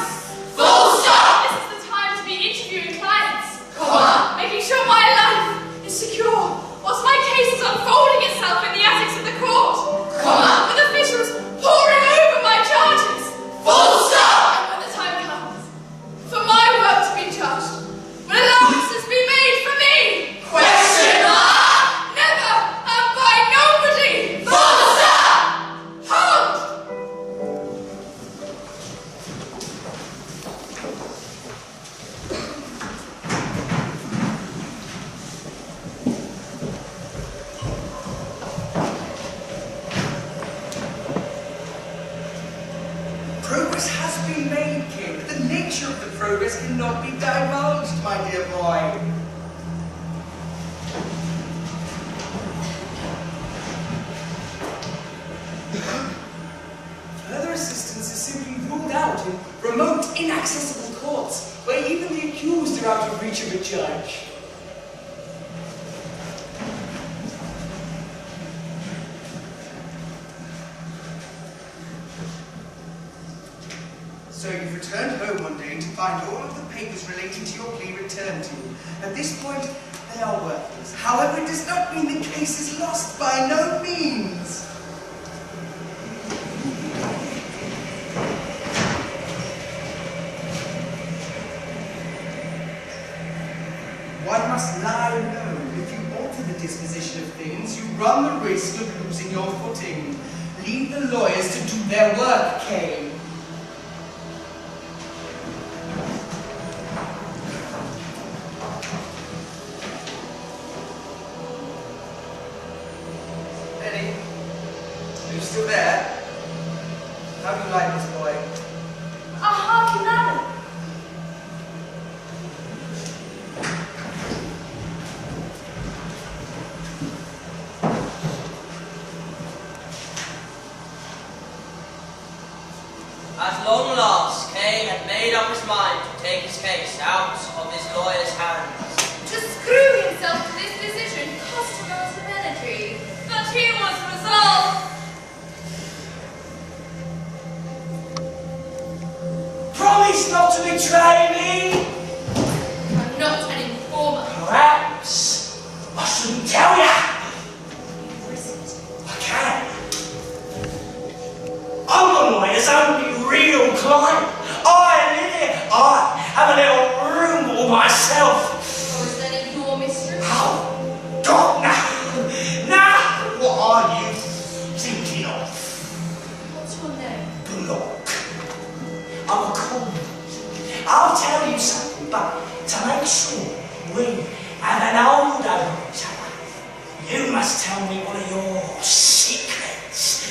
Full stop! This is the time to be interviewing clients. Comma. Making sure my life is secure whilst my case is unfolding itself in the attics of the court. Comma. With officials poring over my charges. Full stop! And when the time comes for my work to be judged, will allowances be made for me? Question mark. Never and by nobody. Full stop! Hold! Progress has been made, Kay, but the nature of the progress cannot be divulged, my dear boy. much of a judge. So you've returned home one day to find all of the papers relating to your plea returned to you. At this point, they are worthless. However, it does not mean the case is lost, by no means. One must lie alone. If you alter the disposition of things, you run the risk of losing your footing. Leave the lawyers to do their work, Kane. Eddie, are you still there? How do you like this boy? I hardly know. At long last, Kane had made up his mind to take his case out of his lawyer's hands. To screw himself to this decision cost him a lot of energy, but he was resolved. Promise not to betray me! I'm not an informer. Perhaps I shouldn't tell ya! Risk it. I can. I'm the lawyer's only real client. I live here. I have a little room all myself. Or is that your mistress? Oh, God, no. No! What are you thinking of? What's your name? Block. I'm a cool. I'll tell you something, but to make sure we have an hold over each other, you must tell me one of your secrets.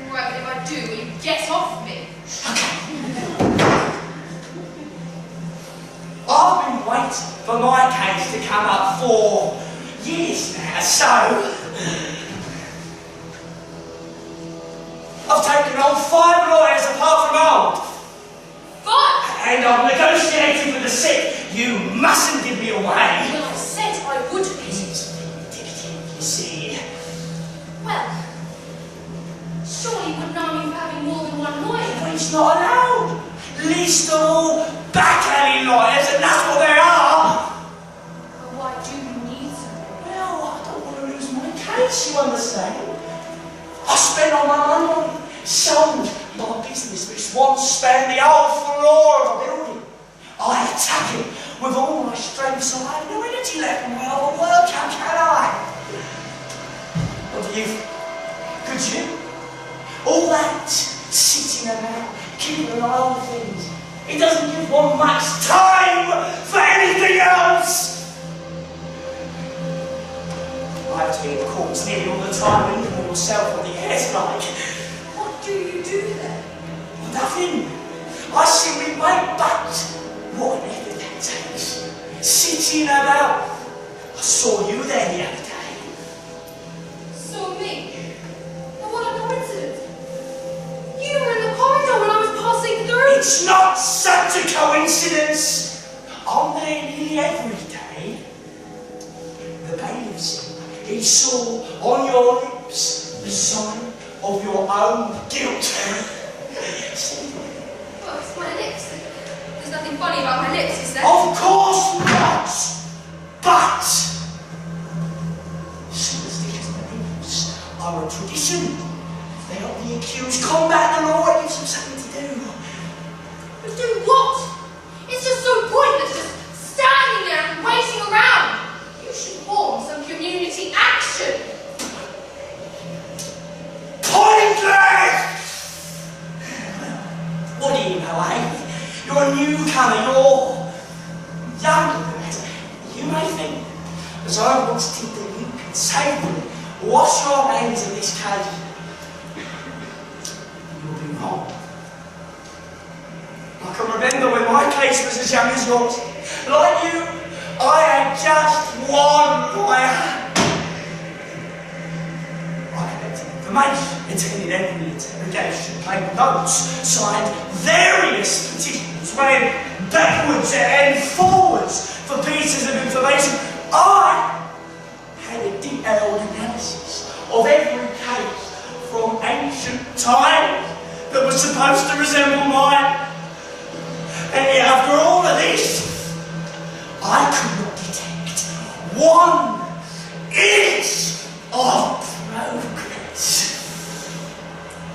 Right, but if I do, will you get off me? I've been waiting for my case to come up for years now, so I've taken on 5 lawyers apart from old. 5? And I've negotiated with the sick. You mustn't give me away. Well, I said I wouldn't. It's vindictive, you see. Well, surely wouldn't I mean having more than one lawyer? But it's not allowed. Least of all, back alley lawyers, and that's what they are. But why do you need someone? Well, I don't want to lose my case, you understand? I spent all my money on it, sold my business, which once spanned the whole floor of a building. I attack it with all my strength, so I have no energy left in my other work. How can I? What do you think? Could you? All that sitting around, keeping an eye on things, it doesn't give one much time for anything else. I have to be in courts nearly all the time, and even yourself what the air's like. What do you do then? Nothing. I simply wait, but whatever that takes. Sitting about. I saw you there the other day. Saw me? And what a coincidence. You were in the corridor when I was passing through. It's not such a coincidence. I'm there nearly every day. The bailiff said he saw on your lips the sign of your own guilt. Well, it's my lips. There's nothing funny about my lips, is there? Of course not! But superstitious beliefs are a tradition. They help the accused combat the law. It gives them something to do. But do what? It's just so pointless, just standing there and waiting around. You should form some community action. Pointless! What do you know, eh? You're a newcomer, you're younger than that. You may think, as I once did, that you can save me, wash your hands of this case. You'll be wrong. I can remember when my case was as young as yours. Like you, I had just one lawyer. I collected information, attended every interrogation, made notes, signed various petitions when backwards and forwards for pieces of information. I had a detailed analysis of every case from ancient times that was supposed to resemble mine. And yet, after all of this, I could not detect 1 inch of progress.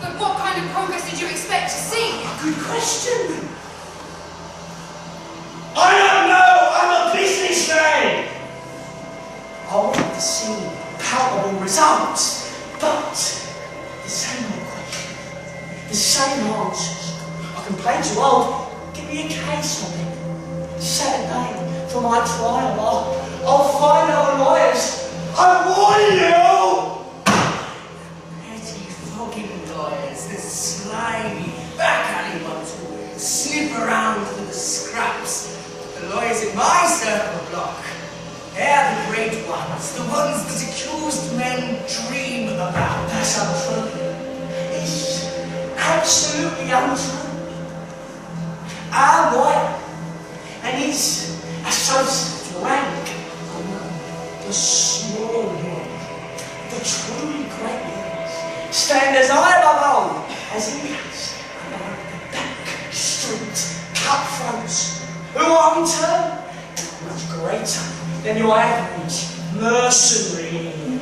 But what kind of progress did you expect to see? Good question. I don't know. I'm a businessman. I wanted to see palpable results, but the same old questions, the same answers. I complained to old, give me a case on it. Saturday for my trial. I'll find other lawyers. I warn you! Petty fogging lawyers, the slimy, back-alley ones who slip around for the scraps. The lawyers in my circle block, they're the great ones, the ones that accused men dream about. That's untrue. It's absolutely untrue. Our lawyer and his associates rank among the small lawyers, the truly great lawyers, stand as high above all as he is among the back street cutthroats, who are in turn much greater than your average mercenary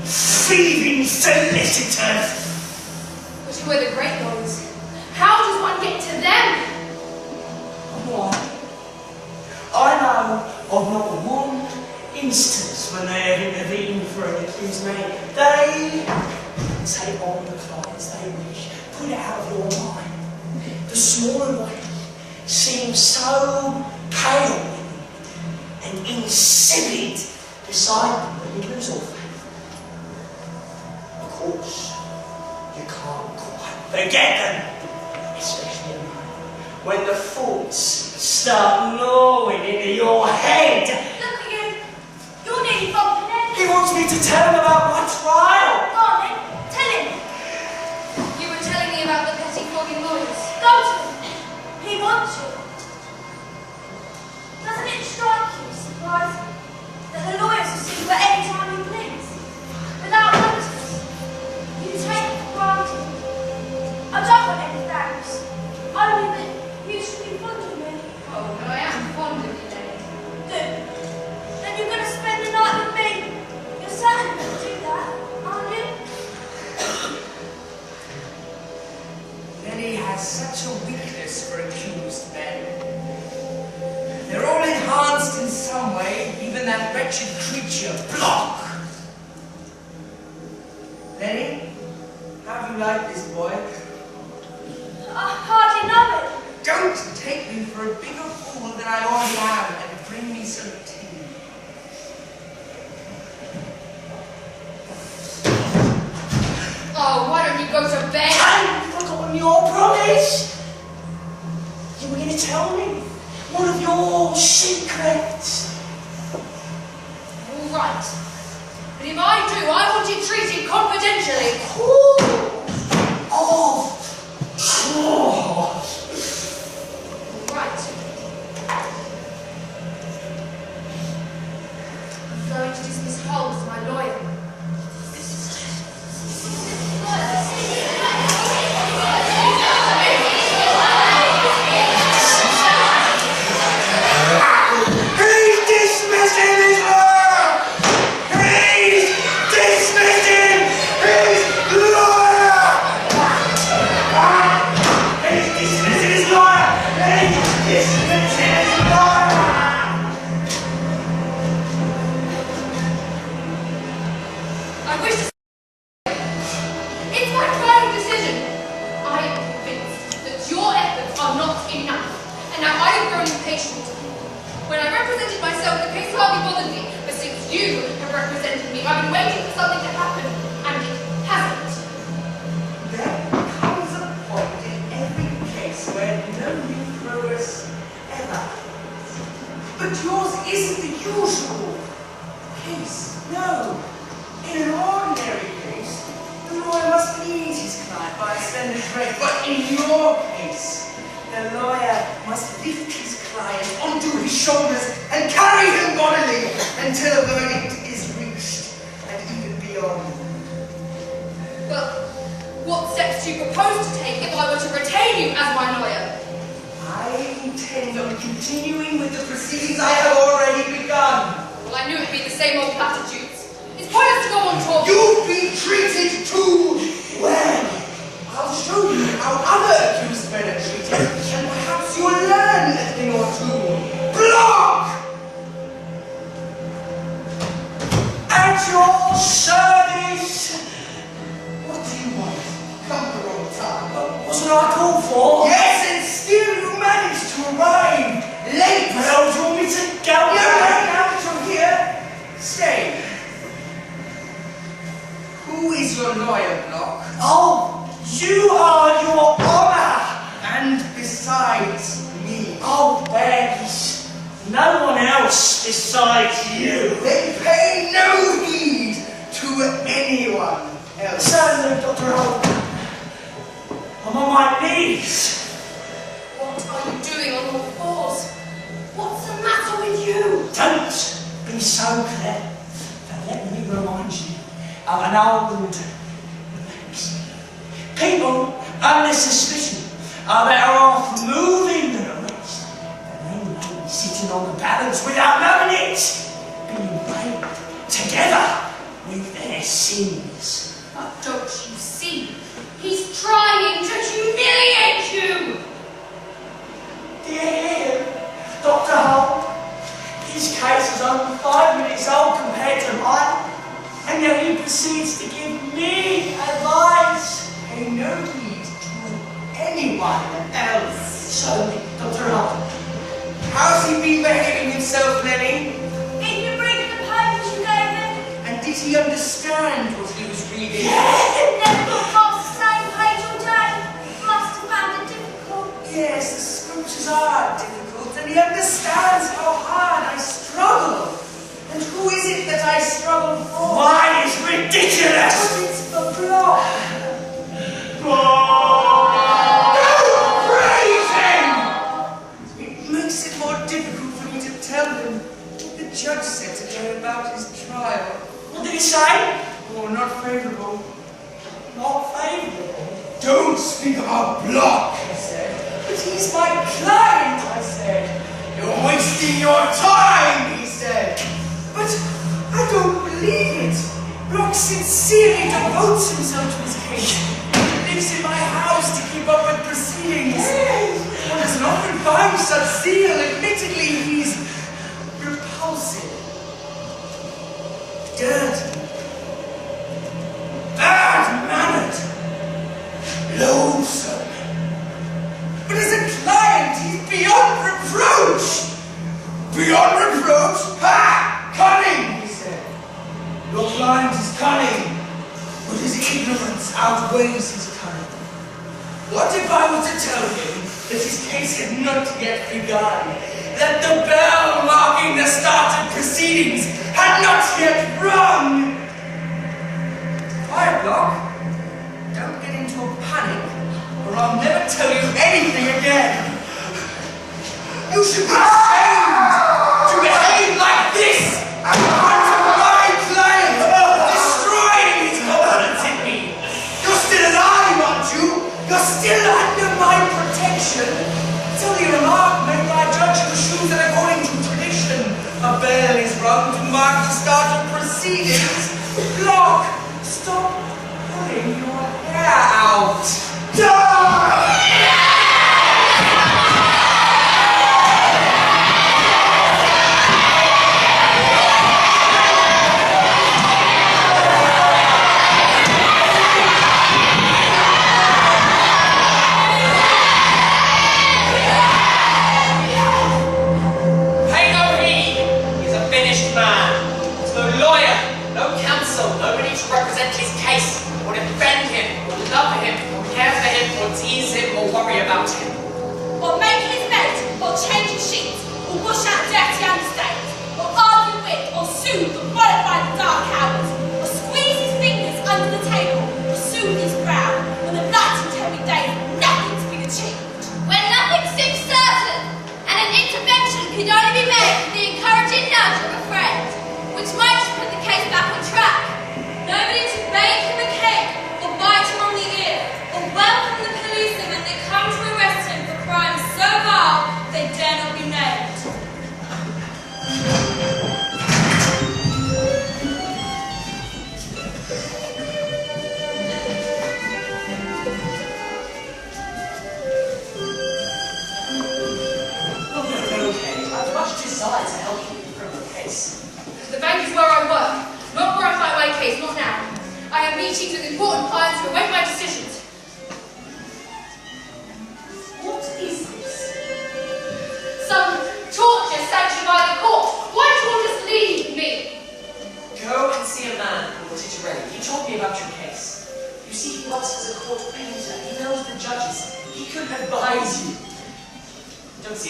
thieving solicitors. But who are the great lawyers? How does one get to them? Why? I know of not one instance when they have intervened for an accused man. They take on the clients they wish, put it out of your mind. The smaller lawyers seem so pale and insipid beside them that you lose all faith. Of course, you can't quite forget them, especially at night, when the thoughts start gnawing into your head. Look at you. You're nearly bumping it. He wants me to tell him about my trial. Go on then. Tell him. You were telling me about the petty flogging lawyers. Go to him. He wants you. Doesn't it strike you, surprising, that the lawyers will see you at any time you please? Without notice. You take it for granted. I don't want any thanks. Only that you should be fond of me. Oh, no, I am fond of you, Jenny. Good. Then you're going to spend the night with me. You're certain to do that, aren't you? Lenny has such a weakness for accused men. They're all enhanced in some way, even that wretched creature, Block. Lenny, how do you like this boy? I hardly know it. Don't take me for a bigger fool than I already am and bring me some tea. Oh, why don't you go to bed? I've forgotten your promise. You were going to tell me one of your secrets. All right. But if I do, I want it treated confidentially. Oh. Right. I'm going to dismiss Holmes, my lawyer. He's dismissing his lawyer! He's dismissing his lawyer! He's dismissing his lawyer! He's dismissing his lawyer! I wish to It's my final decision. I am convinced that your efforts are not enough. And now I have grown impatient. When I represented myself, the case hardly bothered me. But since you have represented me, I've been waiting for something to happen. And it hasn't. There comes a point in every case where no new progress ever happens. But yours isn't the usual case. No. In an ordinary case, the lawyer must lead his client by a slender thread. But in your case, the lawyer must lift his client onto his shoulders and carry him bodily until a verdict is reached, and even beyond. Well, what steps do you propose to take if I were to retain you as my lawyer? I intend on continuing with the proceedings I have already begun. Well, I knew it'd be the same old platitudes. It's pointless to go on talking. You've been treated too well. I'll show you how other accused men are treated, and perhaps you'll learn a thing or two. Block! At your service! What do you want? Come the wrong time. Wasn't I called for? Yes, and still you managed to arrive late. Well, do you want me to go You're back? right now that you're here. Stay. Who is your lawyer, Block? Oh, you are your honor. And besides me. Oh, there's no one else besides you. They pay no heed to anyone else. Certainly, Dr. Holt. I'm on my knees. What are you doing on all fours? What's the matter with you? Don't be so clever. Now let me remind you of an old maxim. People under suspicion are better off moving than arrested. And they may be sitting on the balance without knowing it, being weighed together with their sins. But don't you see? He's trying to humiliate you! Do you hear him, Dr. Holt? His case is only 5 minutes old compared to mine, and yet he proceeds to give me advice. Pay no heed to anyone else. So, Dr. Holt, How's he been behaving himself, Lenny? Did you bring the papers you gave him? And did he understand what he was reading? Never got past the same page all day. Must have found it difficult. Yes, the scriptures are difficult, and he understands how hard I struggle. And who is it that I struggle for? mine is ridiculous! But it's the block. It makes it more difficult for me to tell him what the judge said today about his trial. What did he say? Oh, not favourable. Not favourable. Don't speak about Block, he said. But he's my client, I said. You're wasting your time, he said. But I don't believe it. Block sincerely devotes himself to his case. He lives in my house to keep up with proceedings. One doesn't often find such zeal. Admittedly, he's repulsive. Dirty. Bad-mannered. Loathsome. But as a client, he's beyond reproach. Beyond reproach? Ha! Cunning, he said. Your client is cunning, but his ignorance outweighs his cunning. What if I were to tell him that his case had not yet begun? That the bell marking the start of proceedings had not yet rung? Quiet, Block. Don't get into a panic, or I'll never tell you anything again. You should be ashamed to behave like this in front of my client, destroying his confidence in me. You're still alive, aren't you? You're still under my protection. It's only a remark made by a judge who assumes that according to tradition, a bell is rung to mark the start of proceedings. Block, stop pulling your hair out. Die! Pay no heed. He's a finished man. There's no lawyer, no counsel, nobody to represent his case, or defend him, or love him, or care for him, or tease him, or worry about him. Or make his bed, or change his sheets, or wash out dirty understains, or argue with, or soothe, or mollify the dark hours, or squeeze his fingers under the table, or soothe his brow, when the nights and heavy days have nothing to be achieved. When nothing seems certain, and an intervention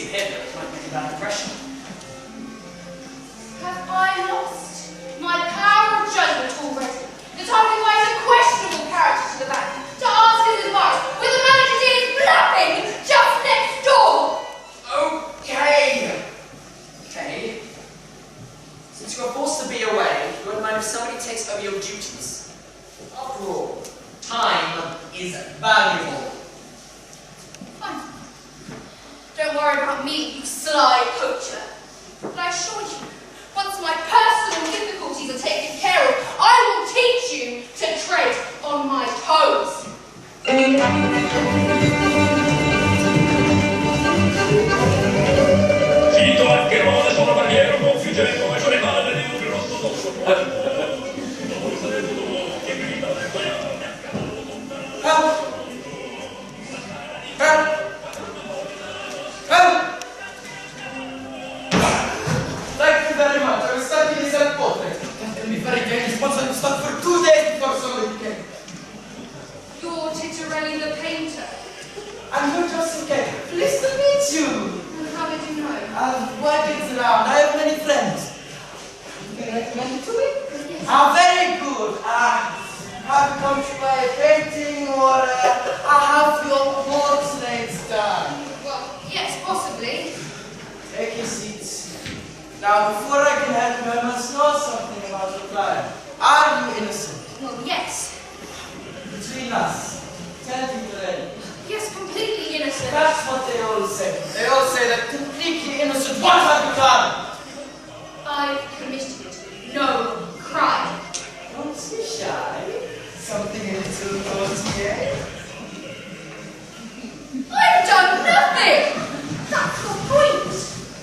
see him, it might make a bad impression. Have I lost my power of judgment already? That I've invited a questionable character to the bank to ask his advice when the manager is blapping just next door? Okay. Okay. Since you are forced to be away, you wouldn't mind if somebody takes over your duties. After all, time is valuable. Fine. Don't worry about me, you sly poacher. But I assure you, once my personal difficulties are taken care of, I will teach you to tread on my toes. Cito ascherone sono barriero confuggente come sono le palle di un grosso dosso. Help! Help! Help! Thank you very much. I was studying his self-portrait. That can be very dangerous once I'm stuck for 2 days before somebody came. You're Titorelli the painter. And you're Joseph Kay. Pleased to meet you. And how did you know? I've worked around. I have many friends. You can recommend it to me? Very good. Have you come to buy a painting or have your portraits done? Well, yes, possibly. Take your seats. Now, before I can help you, I must know something about your client. Are you innocent? Well, yes. Between us, tell me already. Yes, completely innocent. That's what they all say. They all say that completely innocent. What have you done? I've committed no crime. Don't be shy. Something a little naughty, eh? I've done nothing! That's the point!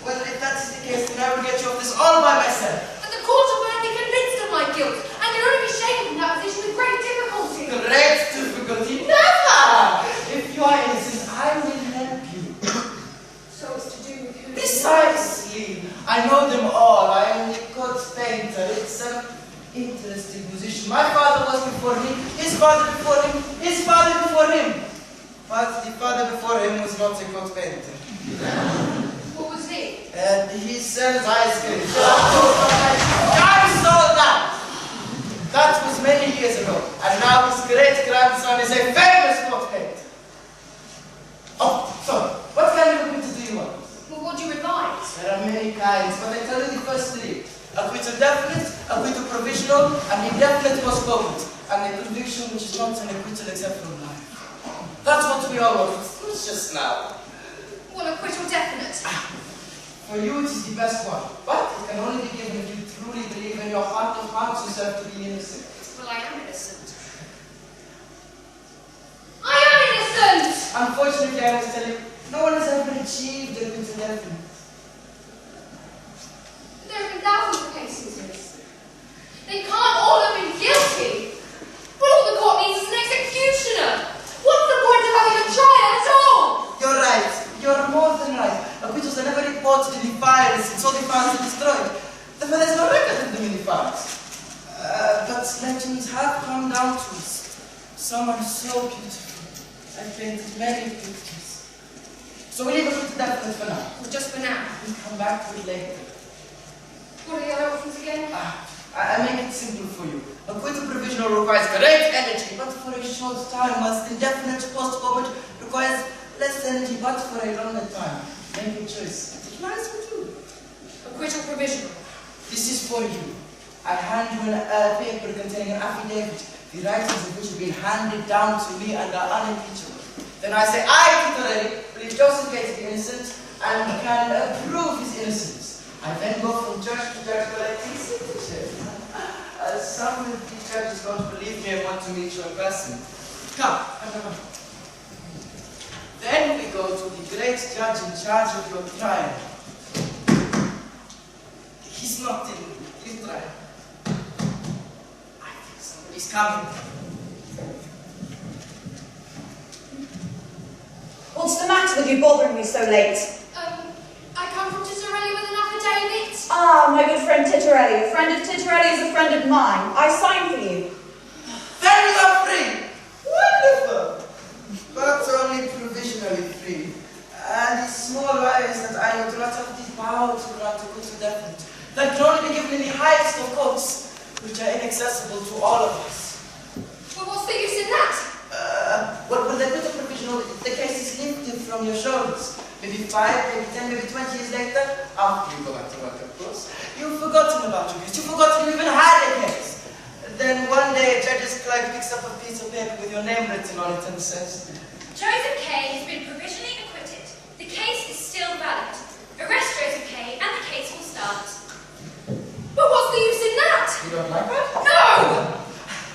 Well, if that's the case, then I will get you off this all by myself. But the court will only be convinced of my guilt. I can only be shaken from that position with great difficulty. Great difficulty? Never! If you are innocent, I will help you. So it's to do with who? Precisely. I know them all. I am the court painter. It's an interesting position. My father was before him, his father before him, his father before him. But the father before him was not a court painter. What was he? He sells ice cream. I saw that! That was many years ago. And now his great-grandson is a famous court painter. Oh, so, what kind of acquittal do you want? Well, what do you advise? There are many kinds, but I tell you the first three. Acquittal definite, acquittal provisional, and indefinite postponement. And a conviction which is not an acquittal except for life. That's what we all want. It's just now. Well, acquittal definite. For you, it is the best one. But it can only be given if you truly believe in your heart of hearts yourself to be innocent. Well, I am innocent. I am innocent! Unfortunately, I must tell you, no one has ever achieved acquittal definite. There have been thousands of cases, yes. They can't all have been guilty. But all the court needs is an executioner. What's the point of having a trial at all? You're right. You're more than right. Acquittals are never reported in the files, and so the files are destroyed. Therefore, there's no record of them in the files. But legends have come down to us. Some are so beautiful. I've painted many pictures. So we leave acquittal definite for now. Well, just for now. We'll come back to it later. What are the other options again? I make it simple for you. Acquittal provisional requires great energy, but for a short time, whilst indefinite postponement requires less energy, but for a longer time. Make a choice. It lies with you. Acquittal provisional. This is for you. I hand you a paper containing an affidavit, the writings of which have been handed down to me and are unimpeachable. Then I say, I, Kathryn, believe Joseph Kay to be innocent and can prove his innocence. I then go from judge to judge collecting signatures. Some of these judges don't believe me and want to meet you in person. Come. Then we go to the great judge in charge of your trial. He's not in his trial. I think somebody's coming. What's the matter with you bothering me so late? I come from Titorelli with an affidavit. Ah, my good friend Titorelli. A friend of Titorelli is a friend of mine. I sign for you. Then you are free! Wonderful! But only provisionally free. And it's small liars that I know do not have the power to grant a good to definite, that can only be given in the highest of courts, which are inaccessible to all of us. Well, what's the use in that? Well, they put a provisional, the case is lifted from your shoulders. Maybe 5, maybe 10, maybe 20 years later, after you go back to work, of course, you've forgotten about your case. You've forgotten you even had a case. Then one day a judge's clerk picks up a piece of paper with your name written on it and says, Joseph K. has been provisionally acquitted. The case is still valid. Arrest Joseph K. and the case will start. But what's the use in that? You don't like that? No!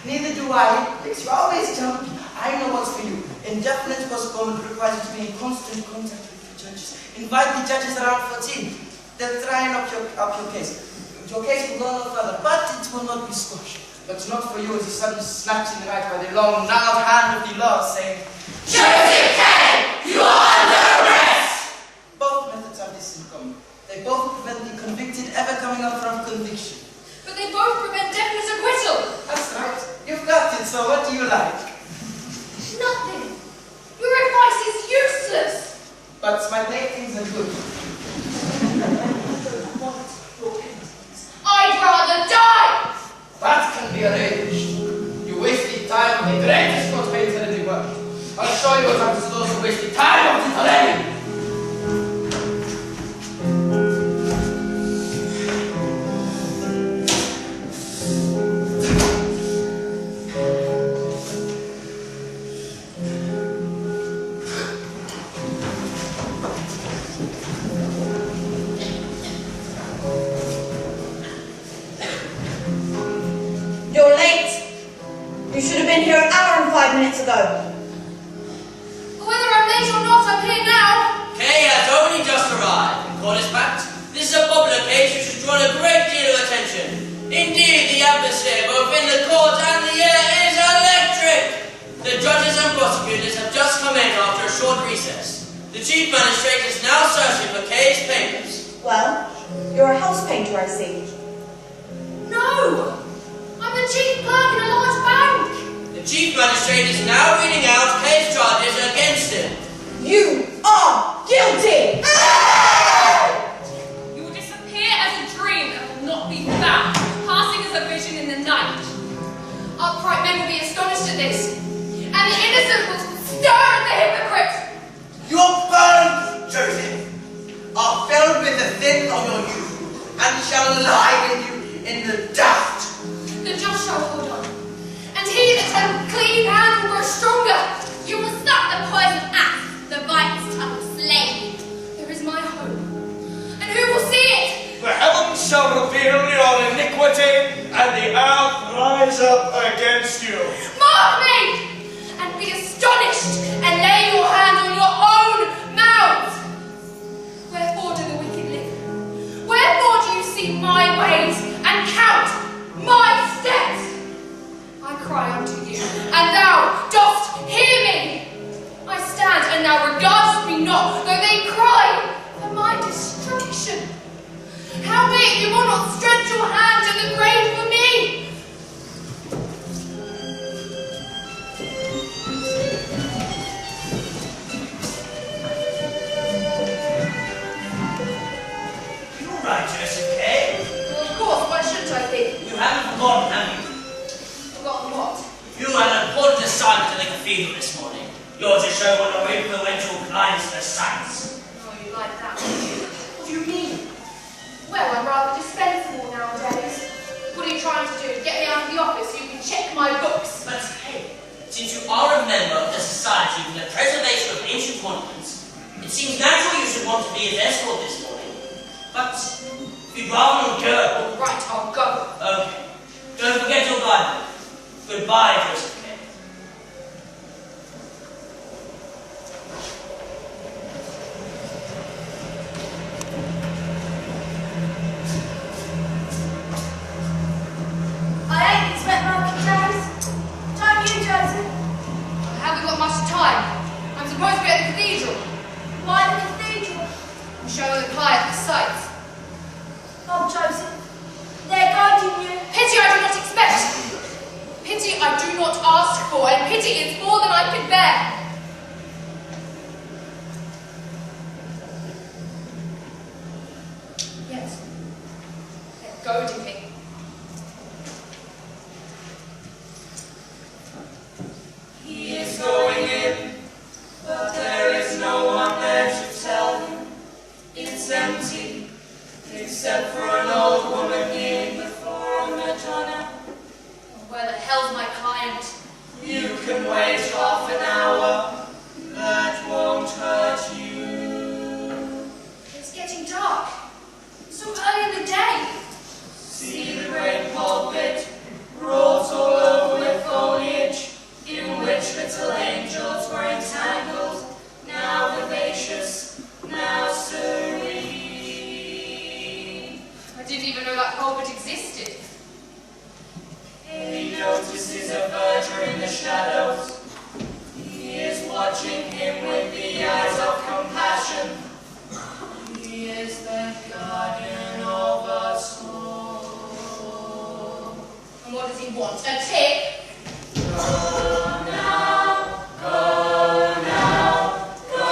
Neither do I. Makes you always jumpy. I know what's for you. Indefinite postponement requires you to be in constant contact with the judges. Invite the judges around 14. They'll try and up your case. Your case will go no further, but it will not be squashed. But not for you as a sudden snatching right by the long, gnarled hand of the law, saying, Joseph K., you are under arrest! Both methods have this in common. They both prevent the convicted ever coming up from conviction. But they both prevent definite acquittal. That's right. You've got it, so what do you like? Nothing. Your advice is useless. But my makings are good. I'd rather die. That can be arranged. You wasted time on the greatest court painter in the world. I'll show you what happens to those who wasted time on it already. You're late. You should have been here an hour and 5 minutes ago. Whether I'm late or not, I'm here now. Kay has only just arrived. In court is fact, this is a popular case which has drawn a great deal of attention. Indeed, the atmosphere both in the court and the air is electric. The judges and prosecutors have just come in after a short recess. The chief magistrate is now searching for Kay's papers. Well, you're a house painter, I see. No. I'm the chief clerk in a large bank. The chief magistrate is now reading out Kay's charges against him. You are guilty! You will disappear as a dream and will not be found, passing as a vision in the night. Upright men will be astonished at this, and the innocent will stare at the hypocrite. Your bones, Joseph, are filled with the sin of your youth, and shall lie with you in the dust. The just shall hold on, and he that has clean hands will grow stronger. You will stop the poison axe, the viper's tongue will slay you. There is my hope, and who will see it? The heavens shall reveal your iniquity, and the earth rise up against you. Mark me, and be astonished, and lay your hand on your own mouths. Wherefore do the wicked live? Wherefore do you see my ways and count my steps? I cry unto you, and thou dost hear me. I stand, and thou regardest me not, though they cry for my destruction. Howbeit you will not stretch your hand to the grave for me. You're right, Joseph K. Well, of course, why shouldn't I be? You haven't forgotten, have you? Forgotten what? You had an important assignment in the cathedral this morning. You're to show what our influential clients the sights. Oh, you like that? What do you mean? Well, I'm rather dispensable nowadays. What are you trying to do? Get me out of the office so you can check my books? But hey, since you are a member of the Society for the Preservation of Ancient Monuments, it seems natural you should want to be his escort this morning. But if you'd rather not go... All right, I'll go. Okay. Don't forget your Bible. Goodbye, Joseph K. I ain't expect working days. Don't you, Joseph? I haven't got much time. I'm supposed to be at the cathedral. Why the cathedral? I'm showing the client the sights. Oh, Joseph, they're guiding you. Pity I do not expect. Pity I do not ask for, and pity is more than I can bear. is a verger in the shadows. He is watching him with the eyes of compassion. He is the guardian of us all. And what does he want? A tip? Go now, go now, go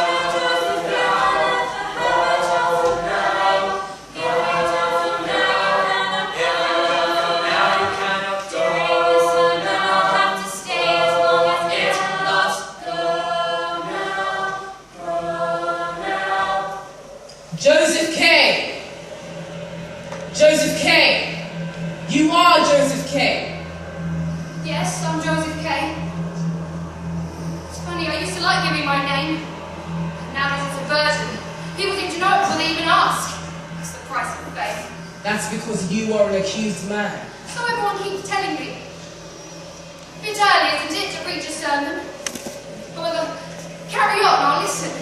Joseph K. Joseph K. You are Joseph K. Yes, I'm Joseph K. It's funny, I used to like giving my name. Now that it's a burden, people seem to know it before they even ask. It's the price of faith. That's because you are an accused man. So everyone keeps telling me. A bit early, isn't it, to preach a sermon? However, carry on, I'll listen.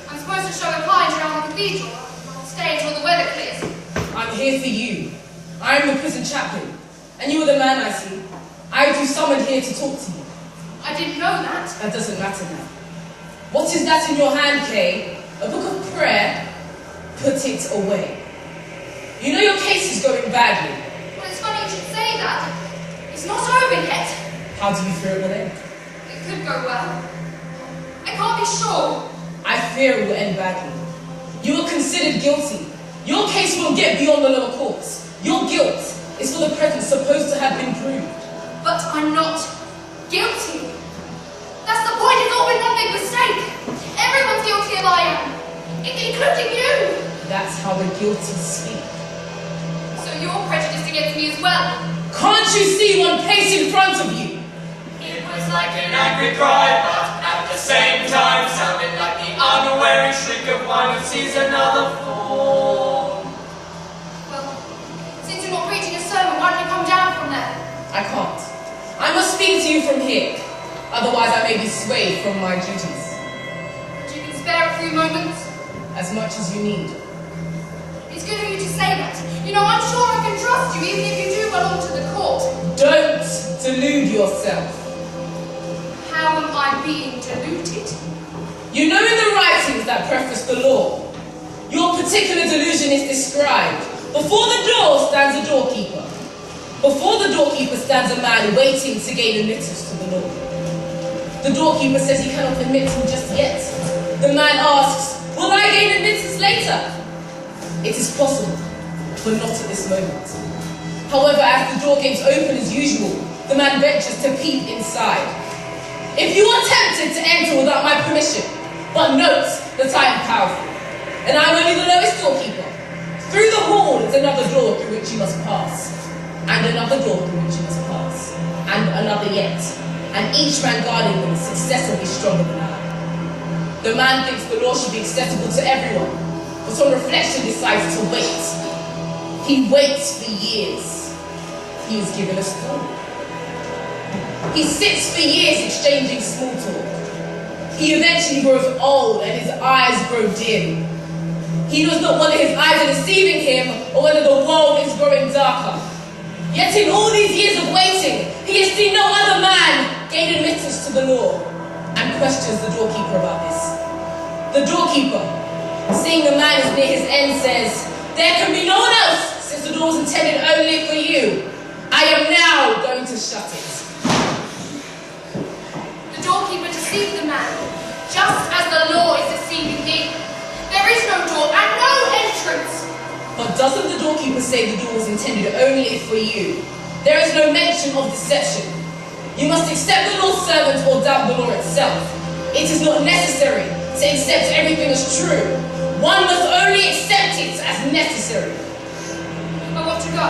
I'm supposed to show a client around the cathedral. I'll stay until the weather clears. I'm here for you. I am the prison chaplain, and you are the man I see. I do summon here to talk to you. I didn't know that. That doesn't matter now. What is that in your hand, Kay? A book of prayer? Put it away. You know your case is going badly. Well, it's funny you should say that. It's not over yet. How do you fear it will end? It could go well. I can't be sure. I fear it will end badly. You are considered guilty. Your case won't get beyond the lower courts. Your guilt is for the present supposed to have been proved. But I'm not guilty. That's the point. It's all been one big mistake. Everyone's guilty as I am, including you. That's how the guilty speak. So you're prejudiced against me as well. Can't you see one place in front of you? It was like an angry cry, but at the same time sounded like the unaware shriek of one who sees another fall. Well, since you're not preaching a sermon, why don't you come down from there? I can't. I must speak to you from here. Otherwise I may be swayed from my duties. But you can spare a few moments. As much as you need. It's good of you to say that. You know, I'm sure I can trust you, even if you do belong to the court. Don't delude yourself. How am I being deluded? You know in the writings that preface the law, your particular delusion is described. Before the door stands a doorkeeper. Before the doorkeeper stands a man waiting to gain admittance to the law. The doorkeeper says he cannot admit him just yet. The man asks, will I gain admittance later? It is possible, but not at this moment. However, as the door gates open as usual, the man ventures to peep inside. If you are tempted to enter without my permission, but note that I am powerful, and I am only the lowest doorkeeper. Through the hall is another door through which you must pass, and another door through which you must pass, and another yet, and each man guarding them is successively stronger than I. The man thinks the law should be accessible to everyone, but on reflection decides to wait. He waits for years. He is given a story. He sits for years exchanging small talk. He eventually grows old and his eyes grow dim. He knows not whether his eyes are deceiving him or whether the world is growing darker. Yet in all these years of waiting, he has seen no other man gain admittance to the law, and questions the doorkeeper about this. The doorkeeper, seeing the man is near his end, says, there can be no one else, since the door was intended only for you. I am now going to shut it. The doorkeeper deceived the man, just as the law is deceiving him. There is no door and no entrance. But doesn't the doorkeeper say the door was intended only for you? There is no mention of deception. You must accept the law's servant or doubt the law itself. It is not necessary to accept everything as true. One must only accept it as necessary. I want to go.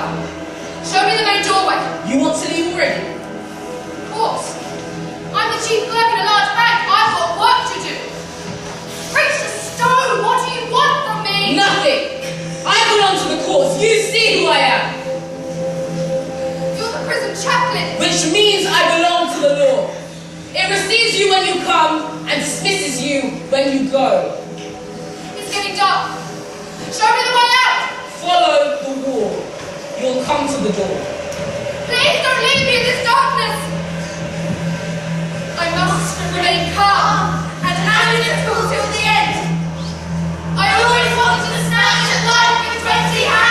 Show me the main doorway. You want to leave already? Of course. I'm the chief clerk in a large bank. I've got work to do. Preach the stone. What do you want from me? Nothing. I belong to the courts. You see who I am. You're the prison chaplain. Which means I belong to the law. It receives you when you come and dismisses you when you go. It's getting dark. Show me the way out. Follow the wall. You'll come to the door. Please don't leave me in this darkness. remain calm and analytical till the end. I always wanted to snatch at life with 20 hands.